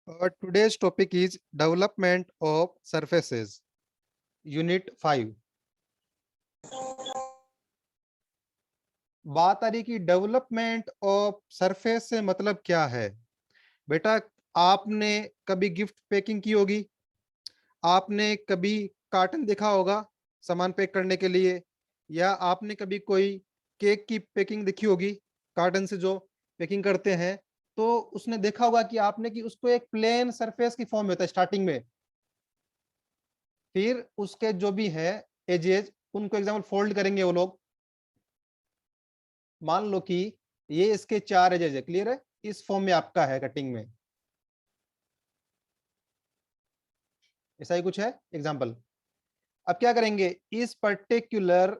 Today's topic is development of surfaces, Unit 5. बात आ रही कि डेवलपमेंट ऑफ सरफेस से मतलब क्या है। बेटा, आपने कभी गिफ्ट पैकिंग की होगी, आपने कभी कार्टन देखा होगा सामान पैक करने के लिए, या आपने कभी कोई केक की पैकिंग देखी होगी कार्टन से जो पैकिंग करते हैं, तो उसने देखा होगा कि आपने कि उसको एक प्लेन सरफेस की फॉर्म में होता है स्टार्टिंग में, फिर उसके जो भी है एजेस उनको एग्जाम्पल फोल्ड करेंगे वो लोग। मान लो कि ये इसके 4 एजेस है, क्लियर है, इस फॉर्म में आपका है कटिंग में, ऐसा ही कुछ है एग्जाम्पल। अब क्या करेंगे, इस पर्टिकुलर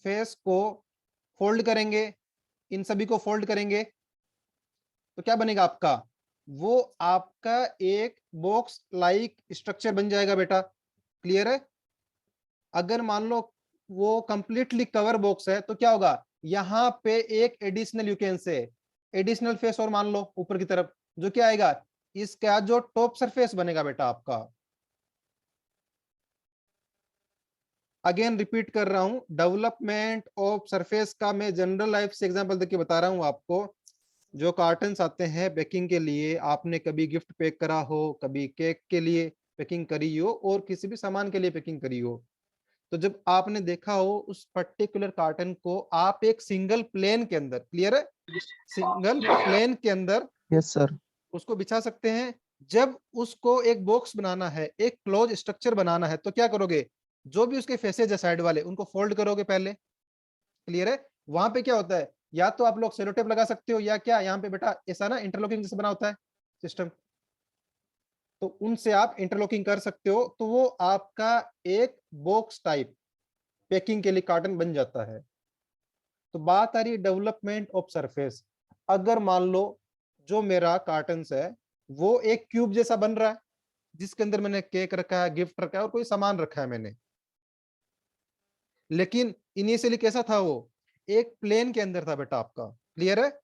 फेस को फोल्ड करेंगे, इन सभी को फोल्ड करेंगे, तो क्या बनेगा आपका, वो आपका एक बॉक्स लाइक स्ट्रक्चर बन जाएगा बेटा, क्लियर है। अगर मान लो वो कंप्लीटली कवर बॉक्स है तो क्या होगा, यहां पे एक एडिशनल यू कैन से एडिशनल फेस और मान लो ऊपर की तरफ, जो क्या आएगा, इसका जो टॉप सरफेस बनेगा बेटा आपका। अगेन रिपीट कर रहा हूं, डेवलपमेंट ऑफ सरफेस का मैं जनरल लाइफ से एग्जांपल देके बता रहा हूं आपको। जो कार्टन्स आते हैं पैकिंग के लिए, आपने कभी गिफ्ट पैक करा हो, कभी केक के लिए पैकिंग करी हो, और किसी भी सामान के लिए पैकिंग करी हो, तो जब आपने देखा हो उस पर्टिकुलर कार्टन को आप एक सिंगल प्लेन के अंदर, क्लियर है, सिंगल प्लेन के अंदर यस सर। उसको बिछा सकते हैं। जब उसको एक बॉक्स बनाना है, एक क्लोज स्ट्रक्चर बनाना है, तो क्या करोगे, जो भी उसके फेसेज है साइड वाले उनको फोल्ड करोगे पहले, क्लियर है। वहां पे क्या होता है, या तो आप लोग सेलोटेप लगा सकते हो, या क्या यहाँ पे बेटा ऐसा ना इंटरलॉकिंग जैसे बना होता है सिस्टम, तो उनसे आप इंटरलॉकिंग कर सकते हो, तो वो आपका एक बॉक्स टाइप पैकिंग के लिए कार्टन बन जाता है। तो बात आ रही है डेवलपमेंट ऑफ सरफेस। अगर मान लो जो मेरा कार्टन है वो एक क्यूब जैसा बन रहा है, जिसके अंदर मैंने केक रखा है, गिफ्ट रखा है और कोई सामान रखा है मैंने, लेकिन इनिशियली कैसा था, वो एक प्लेन के अंदर था बेटा आपका, क्लियर है।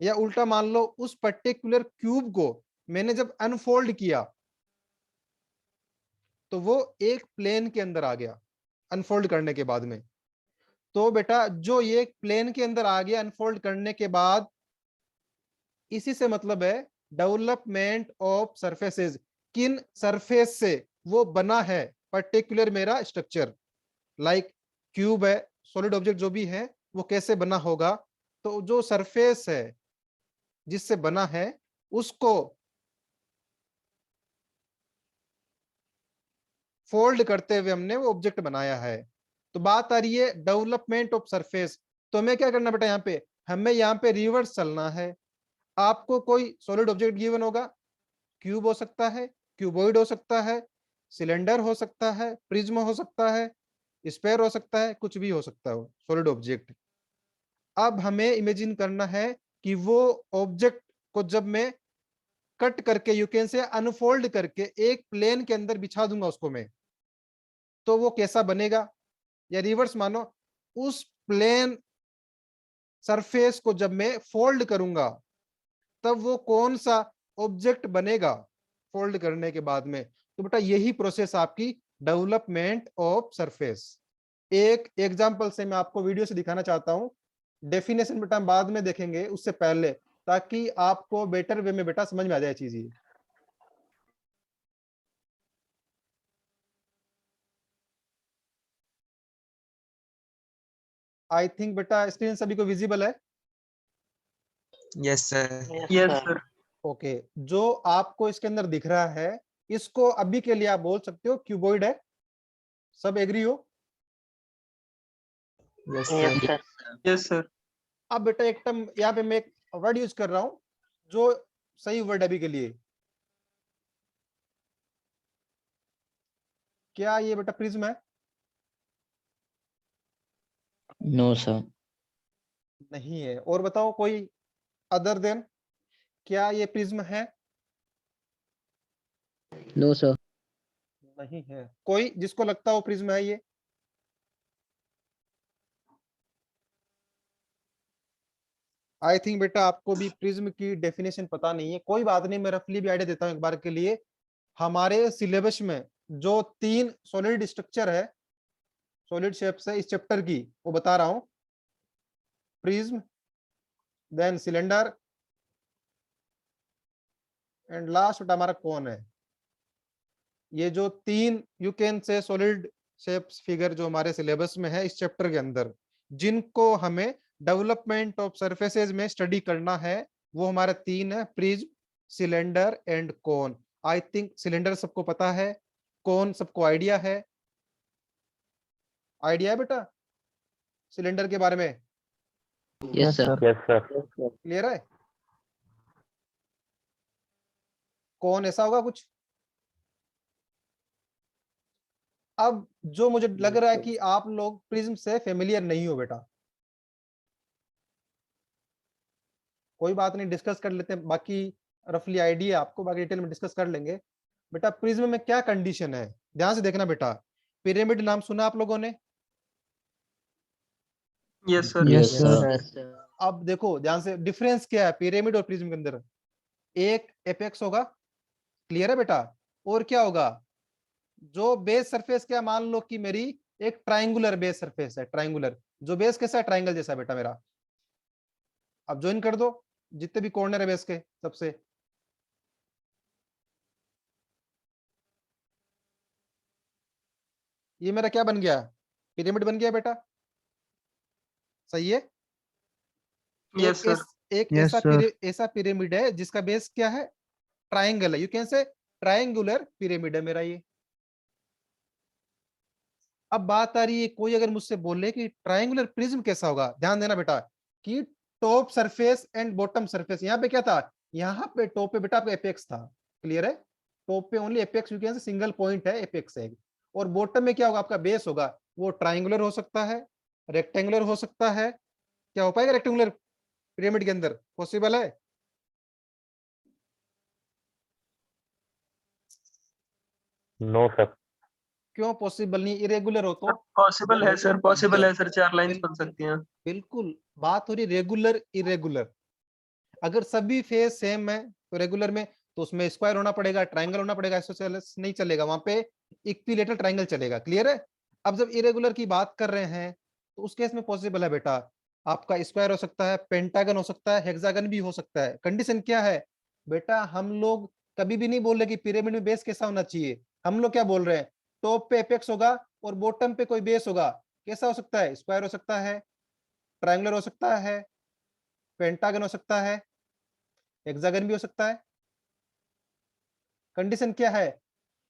या उल्टा मान लो उस पर्टिकुलर क्यूब को मैंने जब अनफोल्ड किया तो वो एक प्लेन के अंदर आ गया अनफोल्ड करने के बाद में। तो बेटा जो ये प्लेन के अंदर आ गया अनफोल्ड करने के बाद, इसी से मतलब है डेवलपमेंट ऑफ सरफेसेस, किन सरफेस से वो बना है पर्टिकुलर मेरा स्ट्रक्चर, लाइक क्यूब है, सॉलिड ऑब्जेक्ट जो भी है, वो कैसे बना होगा। तो जो सरफेस है जिससे बना है उसको फोल्ड करते हुए हमने वो ऑब्जेक्ट बनाया है। तो बात आ रही है डेवलपमेंट ऑफ सरफेस। तो हमें क्या करना बेटा, यहाँ पे हमें यहाँ पे रिवर्स चलना है। आपको कोई सॉलिड ऑब्जेक्ट गिवन होगा, क्यूब हो सकता है, क्यूबॉइड हो सकता है, सिलेंडर हो सकता है, प्रिज्म हो सकता है, स्फेयर हो सकता है, कुछ भी हो सकता है सॉलिड ऑब्जेक्ट। अब हमें इमेजिन करना है कि वो ऑब्जेक्ट को जब मैं कट करके यू कैन से अनफोल्ड करके एक प्लेन के अंदर बिछा दूंगा उसको मैं, तो वो कैसा बनेगा। या रिवर्स मानो, उस प्लेन सरफेस को जब मैं फोल्ड करूंगा तब वो कौन सा ऑब्जेक्ट बनेगा फोल्ड करने के बाद में। तो बेटा यही प्रोसेस आपकी डेवलपमेंट ऑफ सरफेस। एक एग्जांपल से मैं आपको वीडियो से दिखाना चाहता हूं, डेफिनेशन बेटा हम बाद में देखेंगे उससे पहले, ताकि आपको बेटर वे में बेटा समझ में आ जाए चीज ये। आई थिंक बेटा स्क्रीन सभी को विजिबल है। Yes sir. Yes sir. Okay, जो आपको इसके अंदर दिख रहा है इसको अभी के लिए आप बोल सकते हो क्यूबॉइड है, सब एग्री हो। Yes yes sir. Sir. Yes sir. अब बेटा एक टर्म यहाँ पे मैं एक वर्ड यूज कर रहा हूं जो सही वर्ड अभी के लिए, क्या ये बेटा प्रिज्म है? No sir. नहीं है। और बताओ कोई अदर देन, क्या ये प्रिज्म है? No sir. नहीं है। कोई जिसको लगता हो प्रिज्म है ये? आई थिंक बेटा आपको भी प्रिज्म की डेफिनेशन पता नहीं है, कोई बात नहीं, मैं रफली भी आइडिया देता हूँ एक बार के लिए। हमारे सिलेबस में जो 3 सॉलिड स्ट्रक्चर है, सॉलिड शेप्स है इस चैप्टर की, वो बता रहा हूं। Prism, then cylinder, and last बेटा हमारा कौन है। ये जो 3 you can say solid shapes figure जो हमारे सिलेबस में है इस चैप्टर के अंदर, जिनको हमें डेवलपमेंट ऑफ सरफेसेज में स्टडी करना है, वो हमारे 3 है, prism, cylinder and cone. I think cylinder सबको पता है, कोन सबको आइडिया है। आइडिया है बेटा सिलेंडर के बारे में? Yes, sir. Yes sir. Clear है? कौन ऐसा होगा कुछ? अब जो मुझे लग रहा है कि आप लोग प्रिज्म से फेमिलियर नहीं हो बेटा, कोई बात नहीं, डिस्कस कर लेते हैं, बाकी रफली आइडिया आपको, बाकी डिटेल में डिस्कस कर लेंगे। बेटा प्रिज्म में क्या कंडीशन है, ध्यान से देखना बेटा। पिरामिड नाम सुना आप लोगों ने? Yes sir. Yes, sir. अब देखो ध्यान से, डिफरेंस क्या है पिरामिड और प्रिज्म के अंदर? एक एपेक्स होगा, क्लियर है बेटा, और क्या होगा, जो बेस सरफेस, क्या मान लो कि मेरी एक ट्राइंगुलर बेस सरफेस है, ट्राइंगुलर, जो बेस कैसा है, ट्राइंगल जैसा बेटा मेरा। अब ज्वाइन कर दो जितने भी कॉर्नर है बेस के सबसे, ये मेरा क्या बन गया, पिरामिड बन गया बेटा, सही है? Yes sir. एक Yes, sir. ऐसा पिरामिड है जिसका बेस क्या है, ट्राइंगल है, यू कैन से ट्राइंगुलर पिरामिड है मेरा ये। अब बात आ रही है, कोई अगर मुझसे बोले कि ट्राइंगुलर प्रिज्म कैसा होगा, ध्यान देना बेटा कि top surface and bottom surface, यहाँ पे क्या था, यहाँ पे टॉप पे बेटा आपका एपेक्स था, क्लियर है? टॉप पे ओनली एपेक्स, यू कैन से सिंगल पॉइंट है, एपेक्स है। और बॉटम में क्या होगा, आपका बेस होगा, वो ट्राइंगुलर हो सकता है, रेक्टेंगुलर हो सकता है। क्या हो पाएगा रेक्टेंगुलर पिरामिड के अंदर, पॉसिबल है? No sir. क्यों पॉसिबल नहीं, इरेगुलर हो तो? पॉसिबल है सर, पॉसिबल है सर, 4 लाइंस बिल्कुल बन सकती हैं। बिल्कुल, बात हो रही रेगुलर इरेगुलर। अगर सभी फेस सेम है तो रेगुलर में, तो उसमें स्क्वायर होना पड़ेगा, ट्राइंगल होना पड़ेगा, आइसोसेलेस नहीं चलेगा, वहां पे इक्विलेटरल ट्राइंगल चलेगा, क्लियर है? अब जब इरेगुलर की बात कर रहे हैं तो उस केस में पॉसिबल है बेटा, आपका स्क्वायर हो सकता है, पेंटागन हो सकता है, हेक्सागन भी हो सकता है। कंडीशन क्या है बेटा, हम लोग कभी भी नहीं बोल रहे कि पिरामिड में बेस कैसा होना चाहिए, हम लोग क्या बोल रहे हैं, टॉप पे एपेक्स होगा और बॉटम पे कोई बेस होगा, कैसा हो सकता है, स्क्वायर हो सकता है, ट्राइंगुलर हो सकता है, पेंटागन हो सकता है, हेक्सागन भी हो सकता है। कंडीशन क्या है,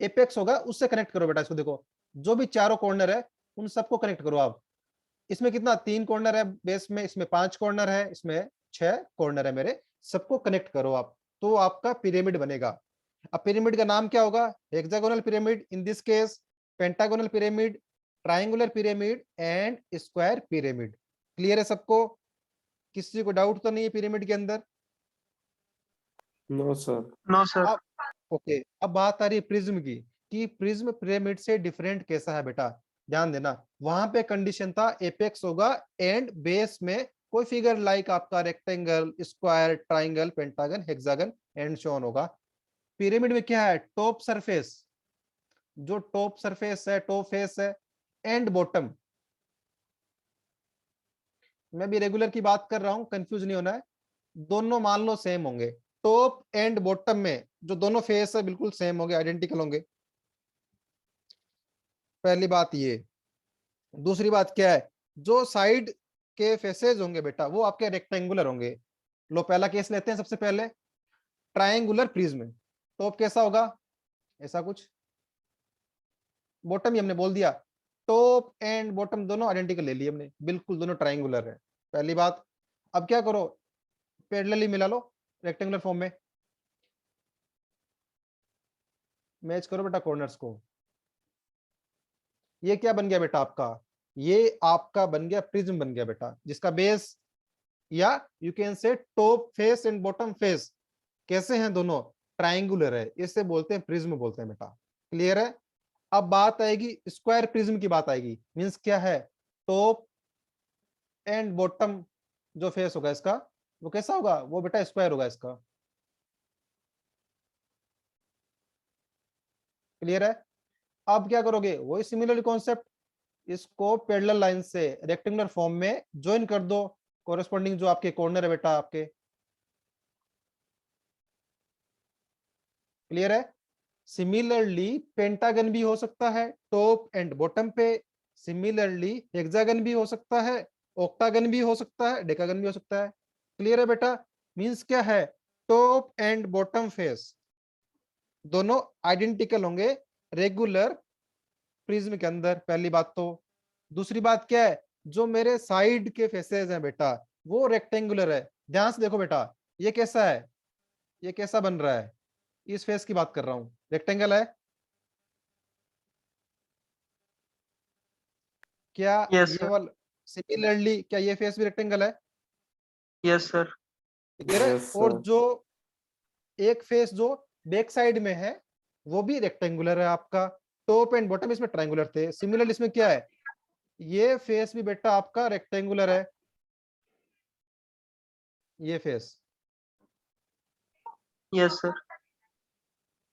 एपेक्स होगा, उससे कनेक्ट करो बेटा इसको, देखो जो भी चारों कॉर्नर है उन सबको कनेक्ट करो आप। इसमें कितना, 3 कॉर्नर है बेस में, इसमें 5 कॉर्नर है, इसमें 6 कॉर्नर है मेरे, सबको कनेक्ट करो आप, तो आपका पिरामिड बनेगा। अब पिरामिड का नाम क्या होगा, hexagonal pyramid, in this case pentagonal pyramid, triangular pyramid and square pyramid. Clear है सबको? किसी को डाउट तो नहीं है पिरामिड के अंदर? No sir. No sir. अब ओके, अब बात आ रही है प्रिज्म की, कि प्रिज्म पिरामिड से डिफरेंट कैसा है बेटा। ध्यान देना, वहां पे कंडीशन था एपेक्स होगा एंड बेस में कोई फिगर लाइक आपका rectangle, square, triangle, pentagon, hexagon and so on होगा। पिरामिड में क्या है, टॉप सरफेस, जो टॉप सरफेस है, टॉप फेस है, एंड बॉटम। मैं भी रेगुलर की बात कर रहा हूं, कंफ्यूज नहीं होना है, दोनों मान लो सेम होंगे, टॉप एंड बॉटम में जो दोनों फेस है बिल्कुल सेम होंगे, आइडेंटिकल होंगे, पहली बात ये। दूसरी बात क्या है, जो साइड के फेसेस होंगे बेटा वो आपके रेक्टेंगुलर होंगे। लो पहला केस लेते हैं सबसे पहले, ट्राइंगुलर प्रिज्म, टॉप कैसा होगा, ऐसा कुछ, बॉटम ही हमने बोल दिया, टॉप एंड बॉटम दोनों आइडेंटिकल ले लिए हमने, बिल्कुल दोनों ट्राइंगुलर है, पहली बात। अब क्या करो, पैरेलली मिला लो रेक्टेंगुलर फॉर्म में, मैच करो बेटा कॉर्नर्स को। ये क्या बन गया बेटा आपका, ये आपका बन गया प्रिज्म बन गया बेटा, जिसका बेस या यू कैन से top face and bottom face कैसे हैं, दोनों ट्राइंगुलर है, इससे बोलते हैं प्रिज्म बोलते हैं बेटा। क्लियर है? अब बात आएगी स्क्वायर प्रिज्म की, बात आएगी, मींस क्या है, टॉप एंड बॉटम जो फेस होगा इसका वो कैसा होगा, वो बेटा स्क्वायर होगा इसका। क्लियर है? अब क्या करोगे, वही सिमिलर कॉन्सेप्ट, इसको पैरेलल लाइन से रेक्टेंगुलर फॉर्म में ज्वाइन कर दो, कोरेस्पॉन्डिंग जो आपके कॉर्नर है बेटा आपके। क्लियर है? सिमिलरली पेंटागन भी हो सकता है टॉप एंड बॉटम पे, सिमिलरली हेक्सागन भी हो सकता है, ऑक्टागन भी हो सकता है, डेकागन भी हो सकता है। क्लियर है बेटा? मींस क्या है, टॉप एंड बॉटम फेस दोनों आइडेंटिकल होंगे रेगुलर प्रिज्म के अंदर, पहली बात तो। दूसरी बात क्या है, जो मेरे साइड के फेसेस हैं बेटा वो रेक्टेंगुलर है। ध्यान से देखो बेटा, ये कैसा है, ये कैसा बन रहा है, इस फेस की बात कर रहा हूं, रेक्टेंगल है क्या? यस ये सर, वाला सिमिलरली क्या ये फेस भी रेक्टेंगल है? यस सर, क्लियर है? Yes, और sir. जो एक फेस जो बैक साइड में है वो भी रेक्टेंगुलर है आपका। टॉप एंड बॉटम इसमें ट्रायंगुलर थे, सिमिलरली इसमें क्या है, ये फेस भी बेटा आपका रेक्टेंगुलर है, ये फेस। यस सर,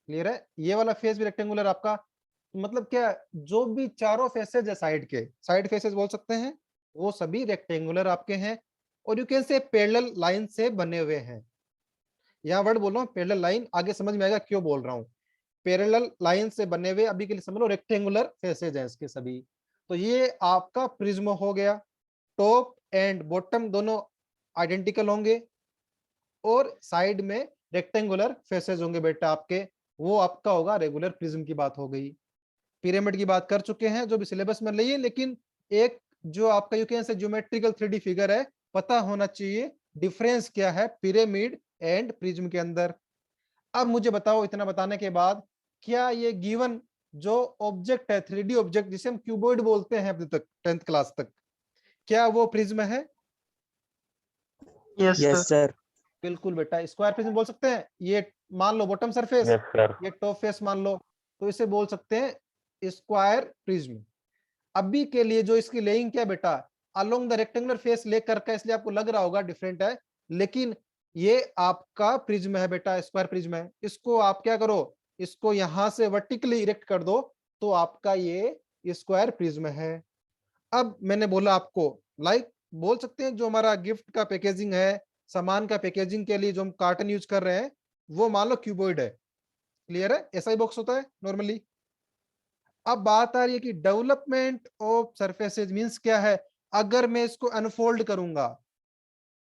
क्लियर है? ये वाला फेस भी रेक्टेंगुलर आपका। मतलब क्या, जो भी चारों फेसेज है साइड के, साइड फेसेस बोल सकते हैं, वो सभी रेक्टेंगुलर आपके हैं, और यू कैन से पैरेलल लाइन से बने हुए हैं। यहाँ वर्ड बोल रहा हूँ पैरेलल लाइन, आगे समझ में आएगा क्यों बोल रहा हूँ। पैरेलल लाइन से बने हुए, अभी के लिए समझ लो रेक्टेंगुलर फेसेज हैं इसके सभी। तो ये आपका प्रिज्म हो गया, टॉप एंड बॉटम दोनों आइडेंटिकल होंगे, और साइड में रेक्टेंगुलर फेसेज होंगे बेटा आपके, वो आपका होगा रेगुलर प्रिज्म की बात हो गई। पिरामिड की बात कर चुके हैं जो भी सिलेबस में नहीं है, लेकिन एक जो आपका यू कैन से ज्योमेट्रिकल 3D फिगर है, पता होना चाहिए डिफरेंस क्या है पिरामिड एंड प्रिज्म के अंदर। अब मुझे बताओ, इतना बताने के बाद, क्या ये गिवन जो ऑब्जेक्ट है 3D ऑब्जेक्ट जिसे हम क्यूबॉइड बोलते हैं अभी तक 10th क्लास तक, क्या वो प्रिज्म है? Yes Yes, sir, sir. बिल्कुल बेटा, स्क्वायर प्रिज्म बोल सकते हैं। ये मान लो बॉटम सरफेस, Yes, sir. ये टॉप फेस मान लो, तो इसे बोल सकते हैं स्क्वायर प्रिज्म। अभी के लिए जो इसकी लेइंग क्या है बेटा, अलोंग द रेक्टेंगुलर फेस ले करके, इसलिए आपको लग रहा होगा डिफरेंट है, लेकिन ये आपका प्रिज्म है बेटा, स्क्वायर प्रिज्म है। इसको आप क्या करो, इसको यहां से वर्टिकली इरेक्ट कर दो, तो आपका ये स्क्वायर प्रिज्म है। अब मैंने बोला आपको, लाइक बोल सकते हैं जो हमारा गिफ्ट का पैकेजिंग है, सामान का पैकेजिंग के लिए जो हम कार्टन यूज कर रहे हैं, वो मान लो क्यूबॉइड है। क्लियर है? ऐसा ही बॉक्स होता है नॉर्मली। अब बात आ रही है कि डेवलपमेंट ऑफ सरफेसेज मींस क्या है, अगर मैं इसको अनफोल्ड करूंगा।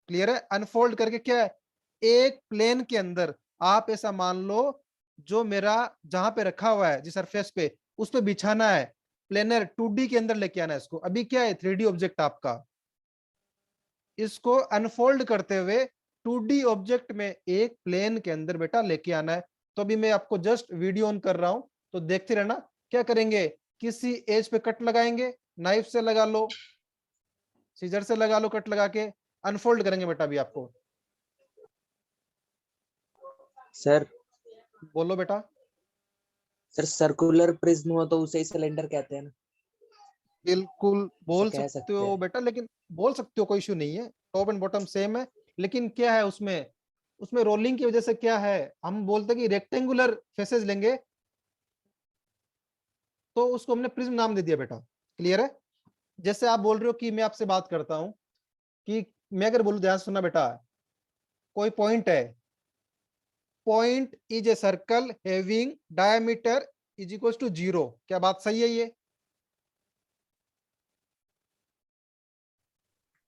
क्लियर है? अनफोल्ड करके क्या है, एक प्लेन के अंदर आप ऐसा मान लो, जो मेरा जहां पे रखा हुआ है जिस सरफेस पे, उस पे बिछाना है, प्लेनर 2D के अंदर लेके आना है इसको। अभी क्या है 3D ऑब्जेक्ट आपका, इसको अनफोल्ड करते हुए 2D ऑब्जेक्ट में एक प्लेन के अंदर बेटा लेके आना है। तो अभी मैं आपको जस्ट वीडियो ऑन कर रहा हूं, तो देखते रहना। क्या करेंगे, किसी एज पे कट लगाएंगे, नाइफ से लगा लो, सीजर से लगा लो, कट लगा के अनफोल्ड करेंगे बेटा अभी आपको। सर, बोलो बेटा। सर सर्कुलर प्रिज्म हो तो उसे ही सिलेंडर कहते हैं ना? बिल्कुल बोल कह सकते सकते हो हैं। बेटा, लेकिन बोल सकते हो, कोई इशू नहीं है, टॉप एंड बॉटम सेम है। लेकिन क्या है उसमें, उसमें रोलिंग की वजह से क्या है, हम बोलते हैं कि रेक्टेंगुलर फेसेस लेंगे, तो उसको हमने प्रिज्म नाम दे दिया बेटा। क्लियर है? जैसे आप बोल रहे हो कि मैं आपसे बात करता हूं, कि मैं अगर बोलूं, ध्यान से सुनना बेटा, कोई पॉइंट है, point is a circle having diameter is equal to 0, क्या बात सही है ये?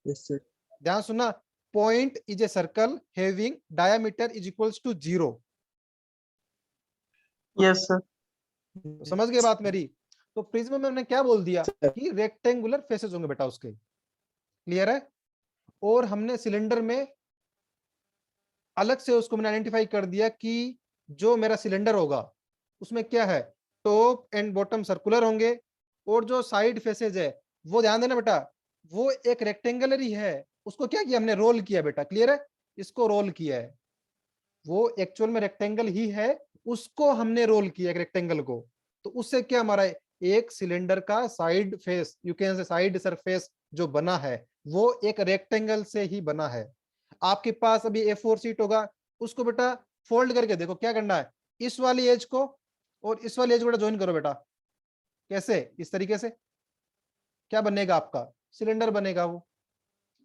Yes, sir. ध्यान सुनना, point is a circle having diameter is equal to 0, yes sir, तो समझ गए बात मेरी? तो प्रिज्म में हमने क्या बोल दिया कि रेक्टेंगुलर फेसेस होंगे बेटा उसके। क्लियर है? और हमने सिलेंडर में अलग से उसको मैंने आइडेंटिफाई कर दिया कि जो मेरा सिलेंडर होगा उसमें क्या है, टॉप एंड बॉटम सर्कुलर होंगे, और जो साइड फेसेज है वो ध्यान देना बेटा, वो एक रेक्टेंगुलर ही है। उसको क्या किया हमने, रोल किया बेटा। क्लियर है? इसको रोल किया है, वो एक्चुअल में रेक्टेंगल ही है, उसको हमने रोल किया एक रेक्टेंगल को। तो उससे क्या हमारा एक सिलेंडर का साइड फेस, यू कैन से साइड सरफेस जो बना है, वो एक रेक्टेंगल से ही बना है। आपके पास अभी A4 शीट होगा, उसको बेटा फोल्ड करके देखो क्या करना है, इस वाली एज को और इस वाली एज को बेटा ज्वाइन करो बेटा। कैसे? इस तरीके से क्या बनेगा आपका सिलेंडर बनेगा वो।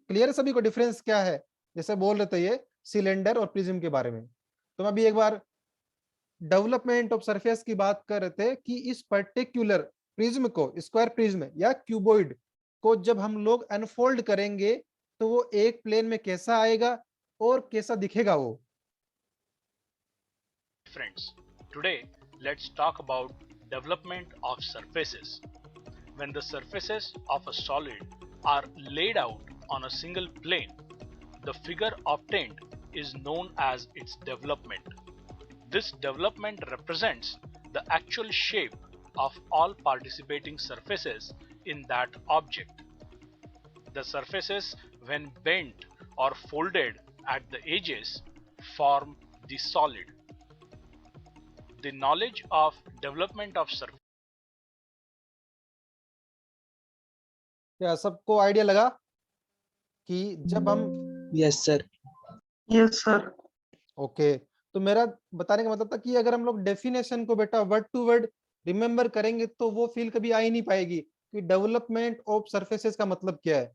क्लियर है सभी को डिफरेंस क्या है? जैसे बोल रहे थे ये सिलेंडर और प्रिज्म के बारे में। तो मैं अभी एक बार डेवलपमेंट ऑफ सरफेस की बात कर रहे थे कि इस पर्टिकुलर प्रिज्म को, स्क्वायर प्रिज्म या क्यूबॉइड को जब हम लोग अनफोल्ड करेंगे तो वो एक प्लेन में कैसा आएगा और कैसा दिखेगा वो। Friends, today let's talk about development of surfaces. When the surfaces of a solid are laid out on a single plane, the figure obtained is known as its development. This development represents the actual shape of all participating surfaces in that object. The surfaces, when bent or folded at the edges, form the solid. The knowledge of development of surface. क्या सबको idea लगा कि जब हम yes sir. Yes, sir. Okay तो मेरा बताने का मतलब था कि अगर हम लोग डेफिनेशन को बेटा वर्ड टू वर्ड रिमेंबर करेंगे तो वो फील कभी आ ही नहीं पाएगी कि डेवलपमेंट ऑफ सरफेसेस का मतलब क्या है।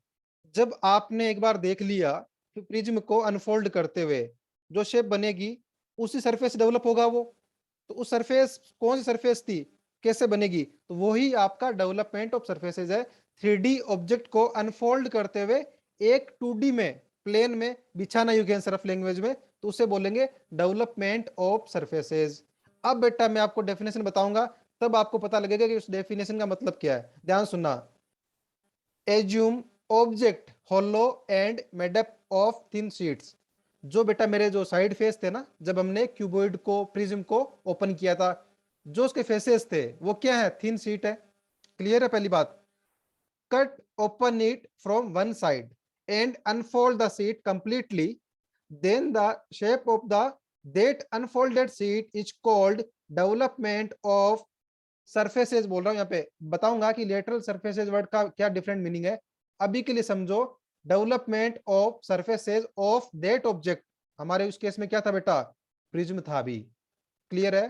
जब आपने एक बार देख लिया कि प्रिज्म को अनफोल्ड करते हुए जो शेप बनेगी उसी सरफेस डेवलप होगा वो, तो उस सरफेस कौन सी सरफेस थी, कैसे बनेगी, तो वही आपका डेवलपमेंट ऑफ सरफेसेस है। 3D ऑब्जेक्ट को अनफोल्ड करते हुए एक 2D में प्लेन में बिछाना, यू कैन सरफ लैंग्वेज में, तो उसे बोलेंगे डेवलपमेंट ऑफ सरफेसेस। अब बेटा मैं आपको डेफिनेशन बताऊंगा तब आपको पता लगेगा कि उस डेफिनेशन का मतलब क्या है। ध्यान सुनना। Assume object hollow and made up of thin sheets. जो बेटा मेरे जो साइड फेस थे ना, जब हमने क्यूबॉइड को प्रिज्म को ओपन किया था, जो उसके फेसेस थे वो क्या है, थिन शीट है। क्लियर है पहली बात। Cut open it from one side and unfold the sheet completely, then the shape of that unfolded sheet is called development of surfaces। बोल रहा हूं यहाँ पे, बताऊंगा कि lateral surfaces वर्ड का क्या डिफरेंट मीनिंग है। अभी के लिए समझो development of surfaces of that object। हमारे उस केस में क्या था बेटा, प्रिज्म था अभी। क्लियर है।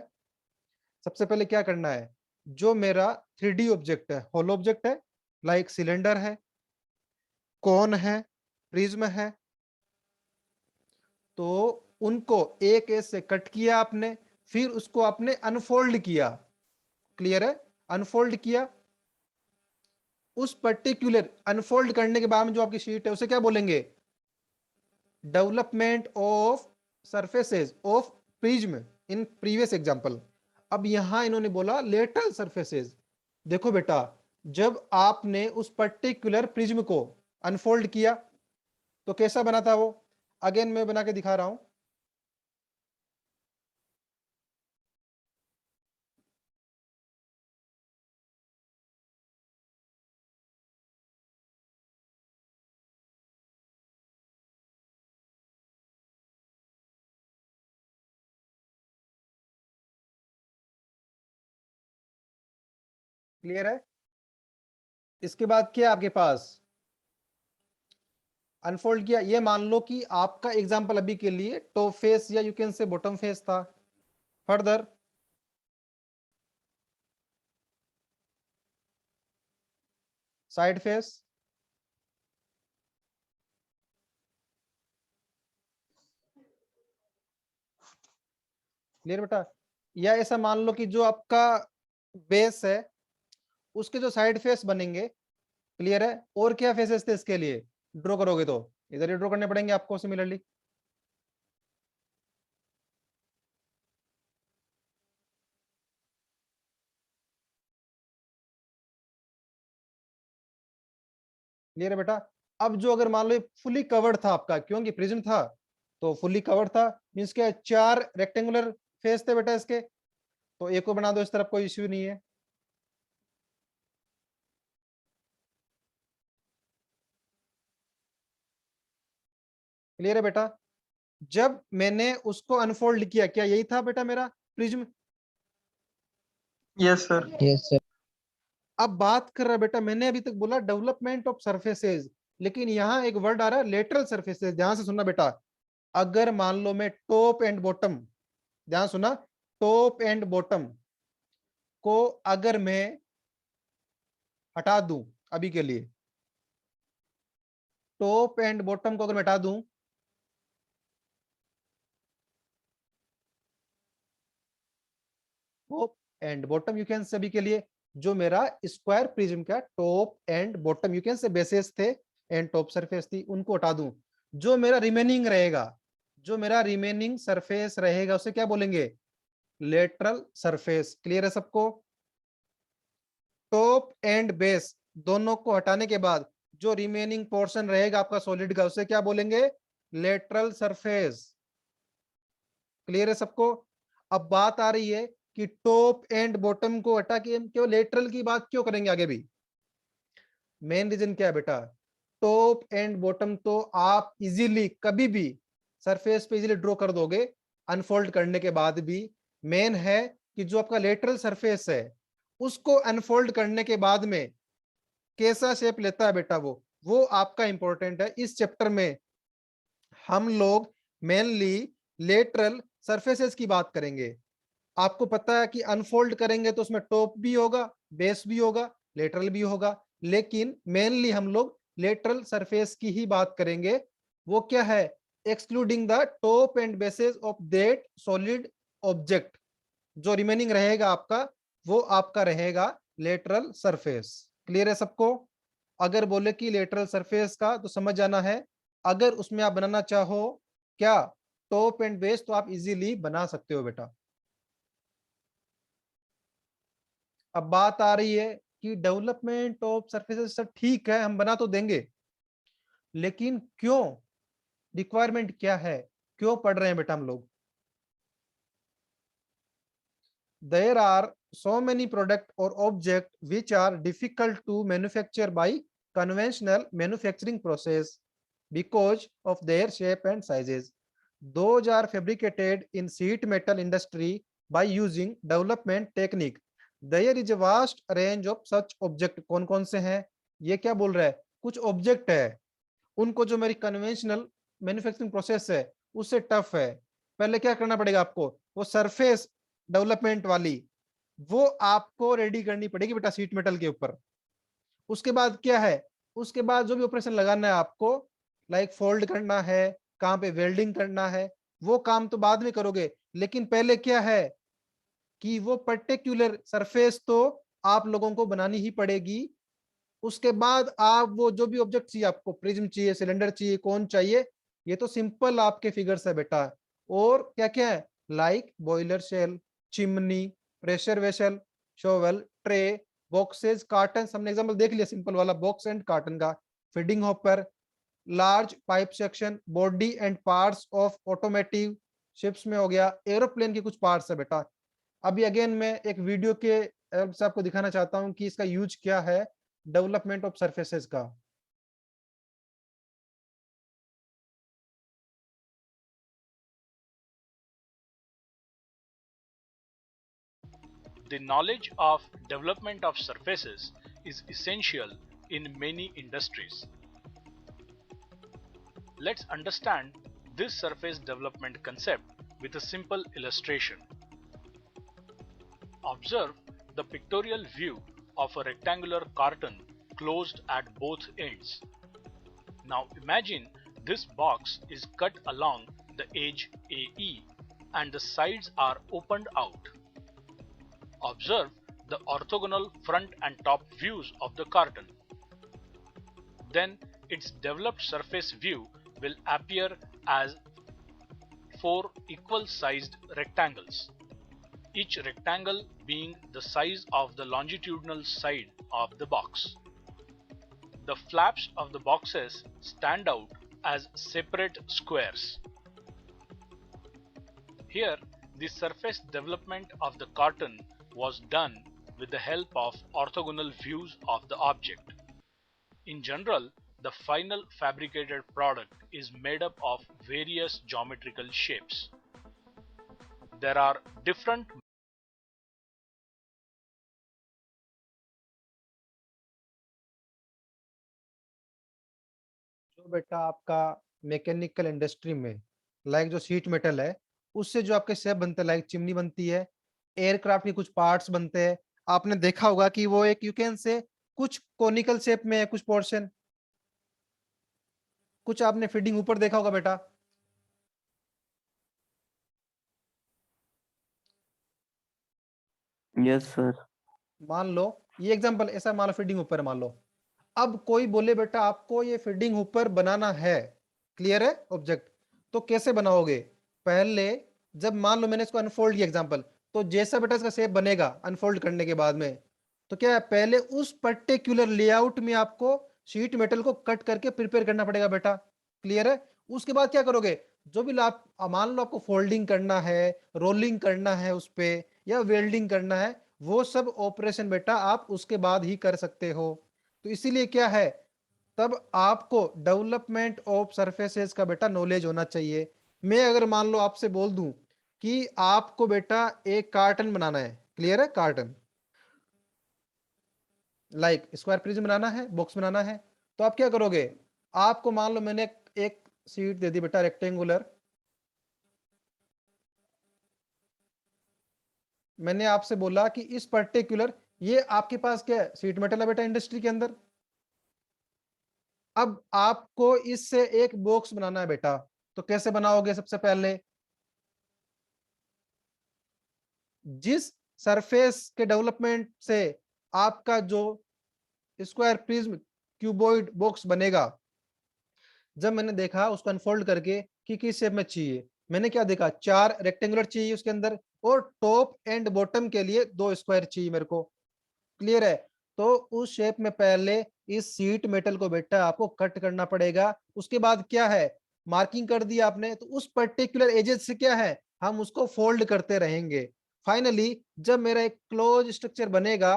सबसे पहले क्या करना है, जो मेरा 3D ऑब्जेक्ट है, होलो ऑब्जेक्ट है, लाइक सिलेंडर है, कौन है, प्रिज्म है, तो उनको एक एज से कट किया आपने, फिर उसको आपने अनफोल्ड किया। क्लियर है। अनफोल्ड किया, उस पर्टिकुलर अनफोल्ड करने के बाद में जो आपकी शीट है उसे क्या बोलेंगे, development of surfaces of prism in previous example. अब यहां इन्होंने बोला लेटरल सरफेसेस। देखो बेटा, जब आपने उस पर्टिकुलर प्रिज्म को अनफोल्ड किया तो कैसा बना था वो, अगेन मैं बना के दिखा रहा हूं। क्लियर है। इसके बाद क्या आपके पास, अनफोल्ड किया, ये मान लो कि आपका एग्जांपल अभी के लिए टॉप फेस या यू कैन से बॉटम फेस था। फर्दर साइड फेस, क्लियर बेटा। या ऐसा मान लो कि जो आपका बेस है उसके जो साइड फेस बनेंगे, क्लियर है, और क्या फेसेस थे इसके लिए ड्रॉ करोगे तो इधर ही ड्रॉ करने पड़ेंगे आपको सिमिलरली। क्लियर है बेटा। अब जो अगर मान लो फुली कवर्ड था आपका, क्योंकि प्रिज्म था तो फुली कवर्ड था, मींस के 4 रेक्टेंगुलर फेस थे बेटा इसके, तो एक को बना दो इस तरफ, कोई इश्यू नहीं है। क्लियर है बेटा। जब मैंने उसको अनफोल्ड किया, क्या यही था बेटा मेरा prism? Yes, sir. Yes, sir. अब बात कर रहा बेटा, मैंने अभी तक बोला डेवलपमेंट ऑफ सरफेसेस, लेकिन यहाँ एक वर्ड आ रहा है लेटरल सरफेसेस। ध्यान से सुनना बेटा, अगर मान लो मैं टॉप एंड बॉटम, ध्यान सुना, टॉप एंड बॉटम को अगर मैं हटा दूं, अभी के लिए टॉप एंड बॉटम को अगर मैं हटा दूं, top and bottom you can से, अभी के लिए जो मेरा स्क्वायर प्रिज्म का top and bottom you can से बेसेस थे एंड टॉप सरफेस थी, उनको हटा दूं, जो मेरा रिमेनिंग रहेगा, जो मेरा रिमेनिंग सरफेस रहेगा उसे क्या बोलेंगे? Lateral surface. क्लियर है सबको? टॉप एंड बेस दोनों को हटाने के बाद जो रिमेनिंग पोर्शन रहेगा आपका सॉलिड का उसे क्या बोलेंगे? Lateral surface. क्लियर है सबको? अब बात आ रही है कि टॉप एंड बॉटम को हटा के हम केवल लेटरल की बात क्यों करेंगे आगे भी? मेन रीजन क्या है बेटा? टॉप एंड बॉटम तो आप इजीली कभी भी सरफेस पे इजीली ड्रॉ कर दोगे अनफोल्ड करने के बाद भी। मेन है कि जो आपका लेटरल सरफेस है उसको अनफोल्ड करने के बाद में कैसा शेप लेता है बेटा, वो आपका इंपॉर्टेंट है। इस चैप्टर में हम लोग मेनली लेटरल सरफेसेस की बात करेंगे। आपको पता है कि अनफोल्ड करेंगे तो उसमें टॉप भी होगा, बेस भी होगा, लेटरल भी होगा, लेकिन मेनली हम लोग लेटरल सरफेस की ही बात करेंगे। वो क्या है? Excluding the top and bases of that solid object, जो रिमेनिंग रहेगा आपका वो आपका रहेगा लेटरल सरफेस। क्लियर है सबको? अगर बोले कि लेटरल सरफेस का तो समझ जाना है, अगर उसमें आप बनाना चाहो क्या टॉप एंड बेस तो आप इजीली बना सकते हो बेटा। अब बात आ रही है कि डेवलपमेंट ऑफ सरफेसेस, सर ठीक है हम बना तो देंगे, लेकिन क्यों? रिक्वायरमेंट क्या है? क्यों पढ़ रहे हैं बेटा हम लोग? There are so many product or object which are difficult to manufacture by conventional manufacturing process because of their shape and sizes. Those are fabricated in sheet metal industry by using development technique. There is a vast range of such object. कौन कौन से हैं? ये क्या बोल रहा है? कुछ ऑब्जेक्ट है उनको जो मेरी कन्वेंशनल मैन्युफैक्चरिंग प्रोसेस है उससे टफ है। पहले क्या करना पड़ेगा आपको? वो सरफेस डेवलपमेंट वाली वो आपको रेडी करनी पड़ेगी बेटा शीट मेटल के ऊपर। उसके बाद क्या है? उसके बाद जो भी ऑपरेशन लगाना है आपको, लाइक फोल्ड करना है, कहाँ पे वेल्डिंग करना है, वो काम तो बाद में करोगे, लेकिन पहले क्या है कि वो पर्टिकुलर सरफेस तो आप लोगों को बनानी ही पड़ेगी। उसके बाद आप वो जो भी ऑब्जेक्ट चाहिए आपको, प्रिज्म चाहिए, सिलेंडर चाहिए, कौन चाहिए, ये तो सिंपल आपके फिगर्स है बेटा। और क्या क्या है? Like boiler shell, chimney, pressure vessel, shovel, tray, boxes, carton, हमने एग्जांपल देख लिया सिंपल वाला बॉक्स एंड कार्टन का। Feeding hopper, large pipe section, body and parts of automotive ships में हो गया, एरोप्लेन के कुछ पार्ट्स है बेटा। अभी अगेन मैं एक वीडियो के हेल्प से आपको दिखाना चाहता हूं कि इसका यूज क्या है डेवलपमेंट ऑफ सरफेसेस का। The knowledge of development of surfaces is essential in many industries. Let's understand this surface development concept with a simple illustration. Observe the pictorial view of a rectangular carton closed at both ends. Now imagine this box is cut along the edge AE and the sides are opened out. Observe the orthogonal front and top views of the carton. Then its developed surface view will appear as 4 equal sized rectangles, each rectangle being the size of the longitudinal side of the box. The flaps of the boxes stand out as separate squares. Here, the surface development of the carton was done with the help of orthogonal views of the object. In general, the final fabricated product is made up of various geometrical shapes. There are different जो बेटा आपका mechanical industry में like जो sheet metal है उससे जो आपके shape बनते हैं, लाइक चिमनी बनती है, एयरक्राफ्ट के कुछ पार्ट्स बनते हैं, आपने देखा होगा कि वो एक यू कैन से कुछ कोनिकल शेप में है, कुछ पोर्शन, कुछ आपने फीडिंग ऊपर देखा होगा बेटा। Yes sir. मान लो ये एग्जांपल ऐसा, मान लो फीडिंग ऊपर है, मान लो। अब कोई बोले बेटा आपको ये फीडिंग ऊपर बनाना है, क्लियर है ऑब्जेक्ट, तो कैसे बनाओगे? पहले जब मान लो मैंने इसको अनफोल्ड किया एग्जांपल, तो जैसा बेटा इसका शेप बनेगा अनफोल्ड करने के बाद में, तो क्या है, पहले उस पर्टिकुलर लेआउट में आपको शीट मेटल को कट करके प्रिपेयर करना पड़ेगा बेटा, क्लियर है? उसके बाद क्या करोगे, जो भी आप मान लो आपको फोल्डिंग करना है, रोलिंग करना है उस पे, या वेल्डिंग करना है, वो सब ऑपरेशन बेटा आप उसके बाद ही कर सकते हो। तो इसीलिए क्या है, तब आपको डेवलपमेंट ऑफ सरफेसेस का बेटा नॉलेज होना चाहिए। मैं अगर मान लो आपसे बोल दूं कि आपको बेटा एक कार्टन बनाना है, क्लियर है, कार्टन लाइक स्क्वायर प्रिज्म बनाना है, बॉक्स बनाना है, तो आप क्या करोगे, आपको मान लो मैंने एक शीट दे दी बेटा रेक्टेंगुलर, मैंने आपसे बोला कि इस पर्टिकुलर, ये आपके पास क्या है, शीट मेटल है बेटा इंडस्ट्री के अंदर। अब आपको इससे एक बॉक्स बनाना है बेटा, तो कैसे बनाओगे? सबसे पहले जिस सरफेस के डेवलपमेंट से आपका जो स्क्वायर प्रिज्म क्यूबॉइड बॉक्स बनेगा, जब मैंने देखा उसको अनफोल्ड करके कि किस शेप में चाहिए, मैंने क्या देखा, 4 रेक्टेंगुलर चाहिए उसके अंदर, और टॉप एंड बॉटम के लिए 2 स्क्वायर चाहिए मेरे को, क्लियर है? तो उस शेप में पहले इस सीट मेटल को बेटा आपको कट करना पड़ेगा। उसके बाद क्या है, मार्किंग कर दी आपने, तो उस पर्टिकुलर एजेस से क्या है, हम उसको फोल्ड करते रहेंगे। फाइनली जब मेरा एक क्लोज स्ट्रक्चर बनेगा,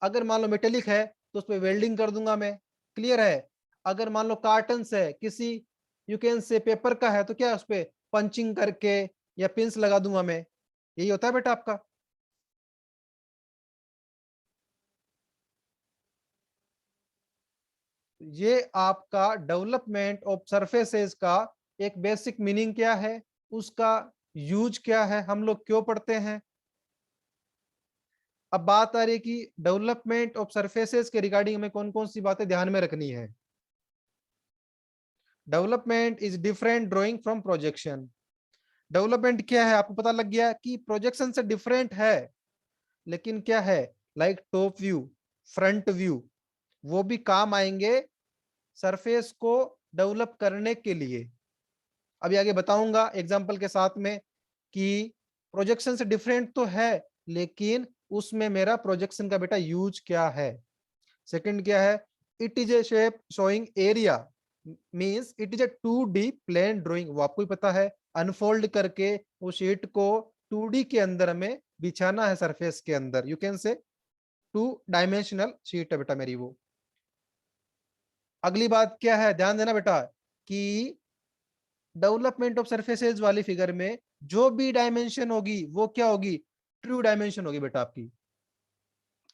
अगर मान लो मेटेलिक है तो उस पर वेल्डिंग कर दूंगा मैं, क्लियर है? अगर मान लो कार्टन है, किसी यू कैन से पेपर का है, तो क्या उस पर पंचिंग करके या पिंस लगा दूंगा मैं। यही होता है बेटा आपका। ये आपका डेवलपमेंट ऑफ सरफेसेस का एक बेसिक मीनिंग क्या है, उसका यूज क्या है, हम लोग क्यों पढ़ते हैं। अब बात आ रही है कि डेवलपमेंट ऑफ सरफेसेस के रिगार्डिंग में कौन कौन सी बातें ध्यान में रखनी है। Development is different drawing from projection. Development क्या है, आपको पता लग गया कि प्रोजेक्शन से डिफरेंट है, लेकिन क्या है, like top view, front view, वो भी काम आएंगे सरफेस को डेवलप करने के लिए। अभी आगे बताऊंगा एग्जांपल के साथ में कि प्रोजेक्शन से डिफरेंट तो है, लेकिन उसमें मेरा प्रोजेक्शन का बेटा यूज क्या है। सेकंड क्या है, it is a shape showing area, means it is a 2D plane drawing. वो आपको ही पता है, अनफोल्ड करके वो शीट को 2D के अंदर हमें बिछाना है सरफेस के अंदर, यू कैन से 2 डायमेंशनल शीट है बेटा मेरी वो। अगली बात क्या है, ध्यान देना बेटा कि डेवलपमेंट ऑफ सरफेसेज वाली फिगर में जो भी डायमेंशन होगी वो क्या होगी, ट्रू डायमेंशन होगी बेटा आपकी।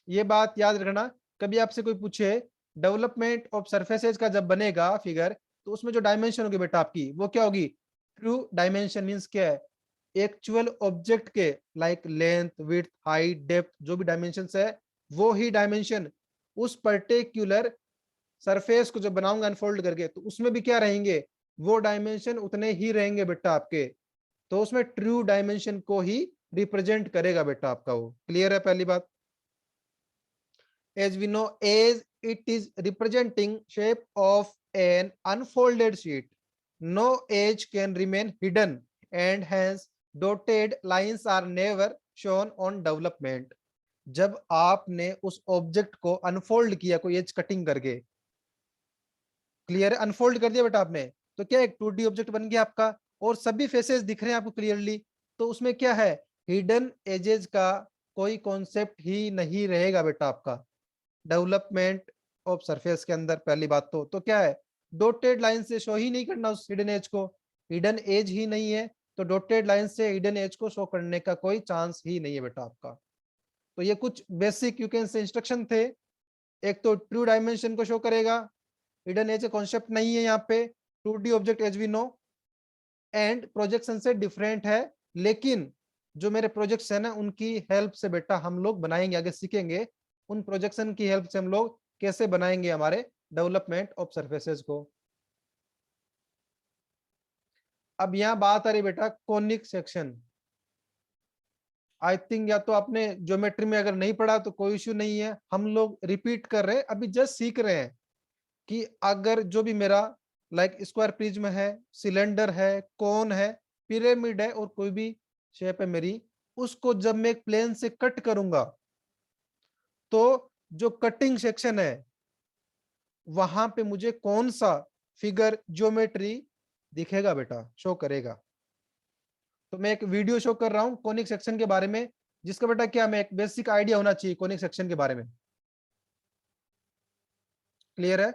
ये बात याद रखना, कभी आपसे कोई पूछे डेवलपमेंट ऑफ सरफेसेज का जब बनेगा फिगर, तो उसमें जो डायमेंशन होगी बेटा आपकी वो क्या होगी, ट्रू डायमेंशन। मींस क्या है, एक्चुअल ऑब्जेक्ट के like length, width, height, depth, जो भी डायमेंशन है वो ही डायमेंशन उस पर्टिकुलर सरफेस को जब बनाऊंगा अनफोल्ड करके, तो उसमें भी क्या रहेंगे, वो डायमेंशन उतने ही रहेंगे बेटा आपके। तो उसमें ट्रू डायमेंशन को ही रिप्रेजेंट करेगा बेटा आपका वो, क्लियर है पहली बात। as we know, as it is representing shape of an unfolded sheet, no edge can remain hidden, and hence dotted lines are never shown on development। जब आपने उस ऑब्जेक्ट को अनफोल्ड किया कोई एज कटिंग करके, क्लियर है, unfold कर दिया बेटा आपने, तो क्या एक 2D ऑब्जेक्ट बन गया आपका, और सभी फेसेस दिख रहे हैं आपको क्लियरली, तो उसमें क्या है, हिडन एजेस का कोई कॉन्सेप्ट ही नहीं रहेगा बेटा आपका डेवलपमेंट ऑफ सरफेस के अंदर। पहली बात तो क्या है, डॉटेड लाइन से शो ही नहीं करना उस हिडन एज को, हिडन एज ही नहीं है, तो डॉटेड लाइन से हिडन एज को शो करने का कोई चांस ही नहीं है बेटा आपका। तो ये कुछ basic you can say instruction थे। एक तो ट्रू डायमेंशन को शो करेगा, हिडन एज कॉन्सेप्ट नहीं है यहाँ पे, 2D object as we know. And projection से डिफरेंट है, लेकिन जो मेरे प्रोजेक्शन है उनकी हेल्प से बेटा हम लोग बनाएंगे, आगे सीखेंगे उन प्रोजेक्शन की हेल्प से हम लोग कैसे बनाएंगे हमारे डेवलपमेंट ऑफ सरफेसेस को। अब यहां बात आ रही बेटा कोनिक सेक्शन। आई थिंक या तो आपने ज्योमेट्री में अगर नहीं पढ़ा तो कोई इश्यू नहीं है, हम लोग रिपीट कर रहे हैं, अभी जस्ट सीख रहे हैं कि अगर जो भी मेरा लाइक स्क्वायर प्रिज्म है, सिलेंडर है, कोन है, पिरामिड है और कोई भी शेप है मेरी, उसको जब मैं एक प्लेन से कट करूंगा तो जो कटिंग सेक्शन है वहां पे मुझे कौन सा फिगर ज्योमेट्री दिखेगा बेटा, शो करेगा। तो मैं एक वीडियो शो कर रहा हूं कोनिक सेक्शन के बारे में, जिसका बेटा क्या मैं एक बेसिक आइडिया होना चाहिए कोनिक सेक्शन के बारे में। क्लियर है?